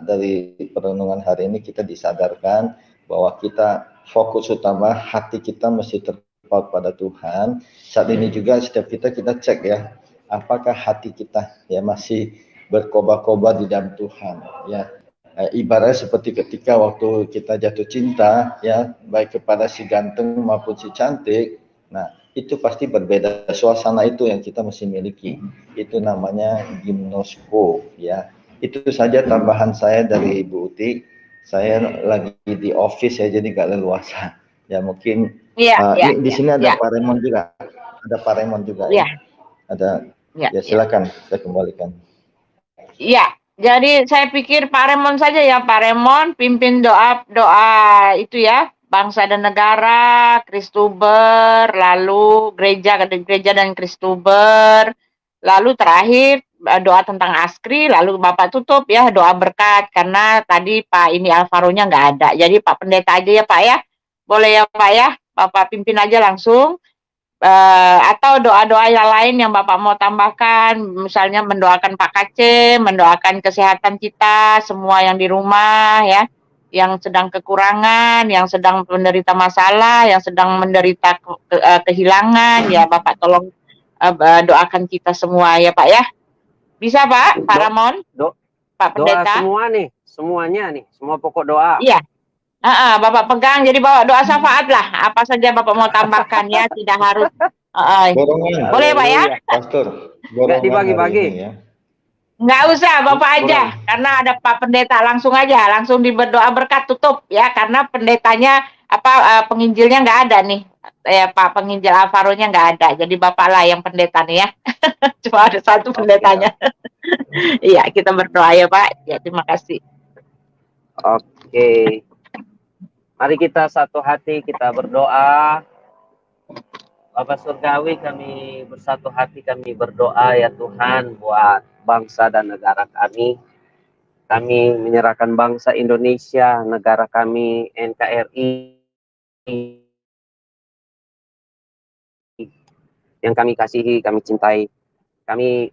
dari perenungan hari ini kita disadarkan bahwa kita fokus utama hati kita mesti terpaut pada Tuhan. Saat ini juga setiap kita cek, ya, apakah hati kita, ya, masih berkobar-kobar di dalam Tuhan, ya. Ibaratnya seperti ketika waktu kita jatuh cinta, ya, baik kepada si ganteng maupun si cantik. Nah, itu pasti berbeda, suasana itu yang kita mesti miliki. Itu namanya gimnosko, ya. Itu saja tambahan saya dari Ibu Uti. Saya lagi di office, ya, jadi gak leluasa, ya. Mungkin di sini ada Pak Raymond juga, ya. Ada, ya, silakan, saya kembalikan. Ya, jadi saya pikir Pak Remon saja, ya, Pak Remon pimpin doa itu, ya, bangsa dan negara, Kristuber, lalu gereja dan Kristuber, lalu terakhir doa tentang Askri, lalu Bapak tutup, ya, doa berkat, karena tadi Pak ini Alvaro-nya nggak ada, jadi Pak Pendeta aja, ya, Pak, ya, boleh, ya, Pak, ya, Bapak pimpin aja langsung. Atau doa-doa yang lain yang Bapak mau tambahkan, misalnya mendoakan Pak Kace, mendoakan kesehatan kita, semua yang di rumah, ya, yang sedang kekurangan, yang sedang menderita masalah, yang sedang menderita kehilangan, ya, Bapak tolong doakan kita semua, ya, Pak, ya. Bisa, Pak? Pak Ramon? Pak Pendeta? Doa semua nih, semuanya nih, semua pokok doa. Iya. Bapak pegang, jadi bawa doa syafaat lah. Apa saja Bapak mau tambahkan, ya, tidak harus. Boleh, Pak, ya? Pastor, nggak dibagi-bagi. Ya. Nggak usah, Bapak aja, karena ada Pak Pendeta, langsung aja, langsung berdoa berkat tutup, ya, karena pendetanya penginjilnya nggak ada nih, ya, Pak penginjil Alvaro-nya nggak ada, jadi Bapak lah yang pendeta nih, ya. Cuma ada satu pendetanya. Iya, kita berdoa, ya, Pak. Ya, terima kasih. Oke. Mari kita satu hati, kita berdoa. Bapak Surgawi, kami bersatu hati, kami berdoa, ya Tuhan, buat bangsa dan negara kami. Kami menyerahkan bangsa Indonesia, negara kami, NKRI, yang kami kasihi, kami cintai. Kami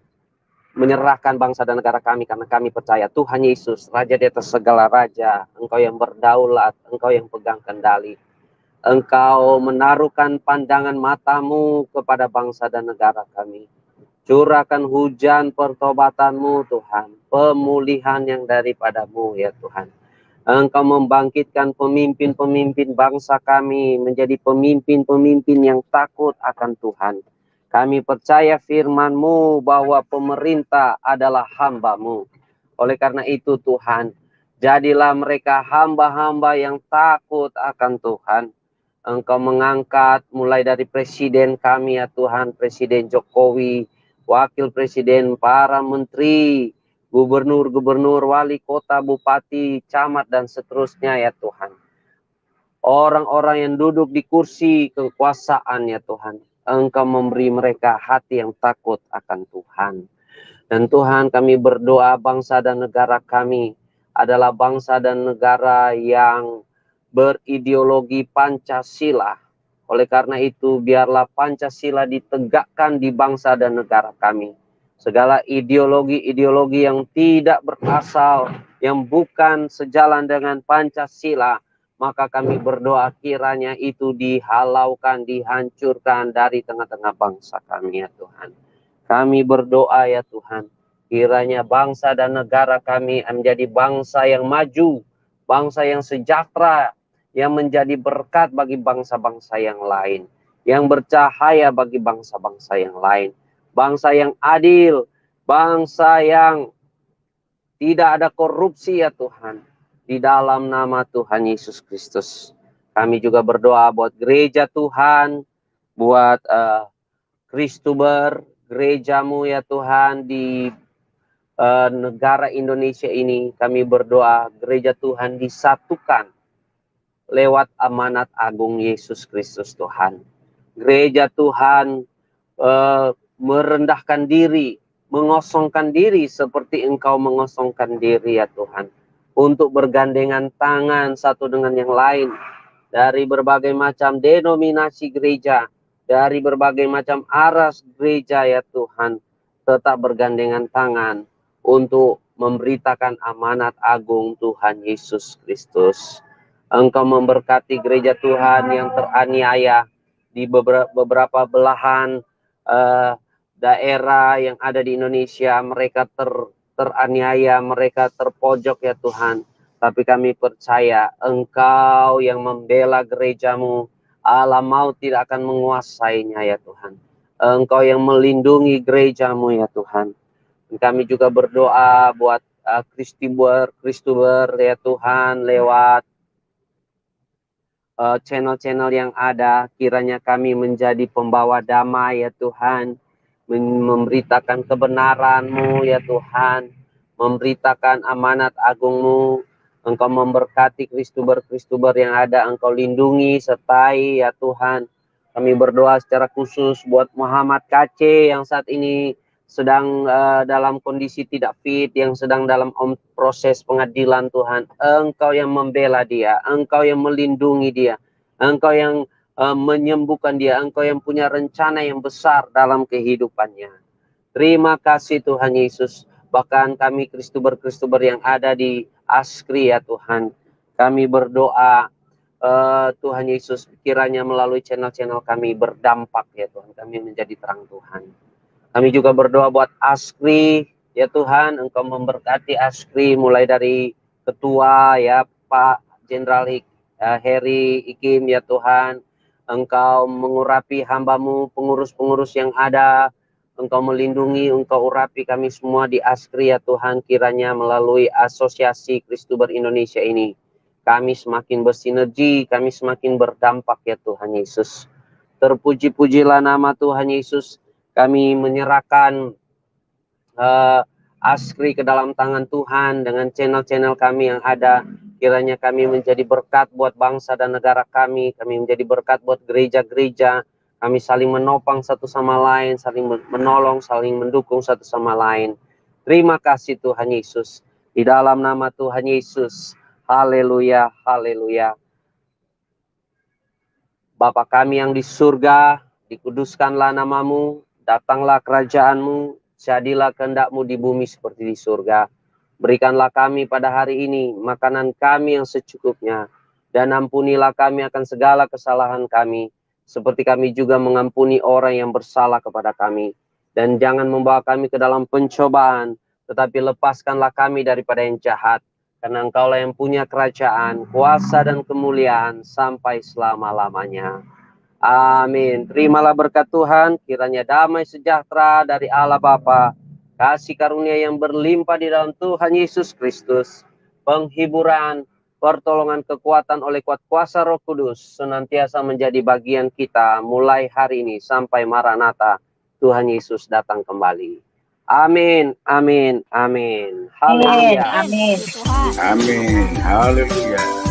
menyerahkan bangsa dan negara kami, karena kami percaya Tuhan Yesus, Raja di atas segala raja, Engkau yang berdaulat, Engkau yang pegang kendali. Engkau menaruhkan pandangan matamu kepada bangsa dan negara kami. Curahkan hujan pertobatanmu Tuhan, pemulihan yang daripadamu ya Tuhan. Engkau membangkitkan pemimpin-pemimpin bangsa kami menjadi pemimpin-pemimpin yang takut akan Tuhan. Kami percaya firman-Mu bahwa pemerintah adalah hamba-Mu. Oleh karena itu Tuhan, jadilah mereka hamba-hamba yang takut akan Tuhan. Engkau mengangkat mulai dari presiden kami ya Tuhan, Presiden Jokowi, wakil presiden, para menteri, gubernur-gubernur, wali kota, bupati, camat, dan seterusnya ya Tuhan. Orang-orang yang duduk di kursi kekuasaan ya Tuhan, Engkau memberi mereka hati yang takut akan Tuhan. Dan Tuhan, kami berdoa bangsa dan negara kami adalah bangsa dan negara yang berideologi Pancasila. Oleh karena itu, biarlah Pancasila ditegakkan di bangsa dan negara kami. Segala ideologi-ideologi yang tidak berasal, yang bukan sejalan dengan Pancasila, maka kami berdoa kiranya itu dihalaukan, dihancurkan dari tengah-tengah bangsa kami ya Tuhan. Kami berdoa ya Tuhan, kiranya bangsa dan negara kami menjadi bangsa yang maju, bangsa yang sejahtera, yang menjadi berkat bagi bangsa-bangsa yang lain, yang bercahaya bagi bangsa-bangsa yang lain, bangsa yang adil, bangsa yang tidak ada korupsi ya Tuhan, di dalam nama Tuhan Yesus Kristus. Kami juga berdoa buat gereja Tuhan, buat Kristuber, gerejamu ya Tuhan di negara Indonesia ini. Kami berdoa gereja Tuhan disatukan lewat amanat agung Yesus Kristus Tuhan. Gereja Tuhan merendahkan diri, mengosongkan diri seperti Engkau mengosongkan diri ya Tuhan, untuk bergandengan tangan satu dengan yang lain, dari berbagai macam denominasi gereja, dari berbagai macam aras gereja ya Tuhan, tetap bergandengan tangan untuk memberitakan amanat agung Tuhan Yesus Kristus. Engkau memberkati gereja Tuhan yang teraniaya di beberapa belahan daerah yang ada di Indonesia. Mereka teraniaya, mereka terpojok ya Tuhan. Tapi kami percaya Engkau yang membela gerejamu, alam maut tidak akan menguasainya ya Tuhan. Engkau yang melindungi gerejamu ya Tuhan. Kami juga berdoa buat Kristuber ya Tuhan, lewat channel-channel yang ada. Kiranya kami menjadi pembawa damai ya Tuhan, memberitakan kebenaran-Mu ya Tuhan, memberitakan amanat agung-Mu. Engkau memberkati Kristuber yang ada, Engkau lindungi, sertai ya Tuhan. Kami berdoa secara khusus buat Muhammad KC yang saat ini sedang dalam kondisi tidak fit, yang sedang dalam proses pengadilan Tuhan. Engkau yang membela dia, Engkau yang melindungi dia, Engkau yang menyembuhkan dia, Engkau yang punya rencana yang besar dalam kehidupannya. Terima kasih Tuhan Yesus. Bahkan kami Kristuber yang ada di Askri ya Tuhan, kami berdoa Tuhan Yesus, kiranya melalui channel-channel kami berdampak ya Tuhan, kami menjadi terang Tuhan. Kami juga berdoa buat Askri ya Tuhan, Engkau memberkati Askri mulai dari ketua ya Pak Jenderal Heri Ikim ya Tuhan. Engkau mengurapi hamba-Mu, pengurus-pengurus yang ada, Engkau melindungi, Engkau urapi kami semua di Askri ya Tuhan. Kiranya melalui Asosiasi Kristuber Indonesia ini kami semakin bersinergi, kami semakin berdampak ya Tuhan Yesus. Terpuji-pujilah nama Tuhan Yesus. Kami menyerahkan Askri ke dalam tangan Tuhan dengan channel-channel kami yang ada. Kiranya kami menjadi berkat buat bangsa dan negara kami menjadi berkat buat gereja-gereja. Kami saling menopang satu sama lain, saling menolong, saling mendukung satu sama lain. Terima kasih Tuhan Yesus. Di dalam nama Tuhan Yesus. Haleluya, haleluya. Bapa kami yang di surga, dikuduskanlah namamu, datanglah kerajaan-Mu, Jadilah kehendak-Mu di bumi seperti di surga. Berikanlah kami pada hari ini makanan kami yang secukupnya, dan ampunilah kami akan segala kesalahan kami, seperti kami juga mengampuni orang yang bersalah kepada kami. Dan jangan membawa kami ke dalam pencobaan, tetapi lepaskanlah kami daripada yang jahat, karena Engkaulah yang punya kerajaan, kuasa dan kemuliaan sampai selama-lamanya. Amin. Terimalah berkat Tuhan, kiranya damai sejahtera dari Allah Bapa, kasih karunia yang berlimpah di dalam Tuhan Yesus Kristus, penghiburan, pertolongan, kekuatan oleh kuat kuasa Roh Kudus senantiasa menjadi bagian kita mulai hari ini sampai Maranatha, Tuhan Yesus datang kembali. Amin, amin, amin. Haleluya. Amin. Tuhan. Amin. Haleluya.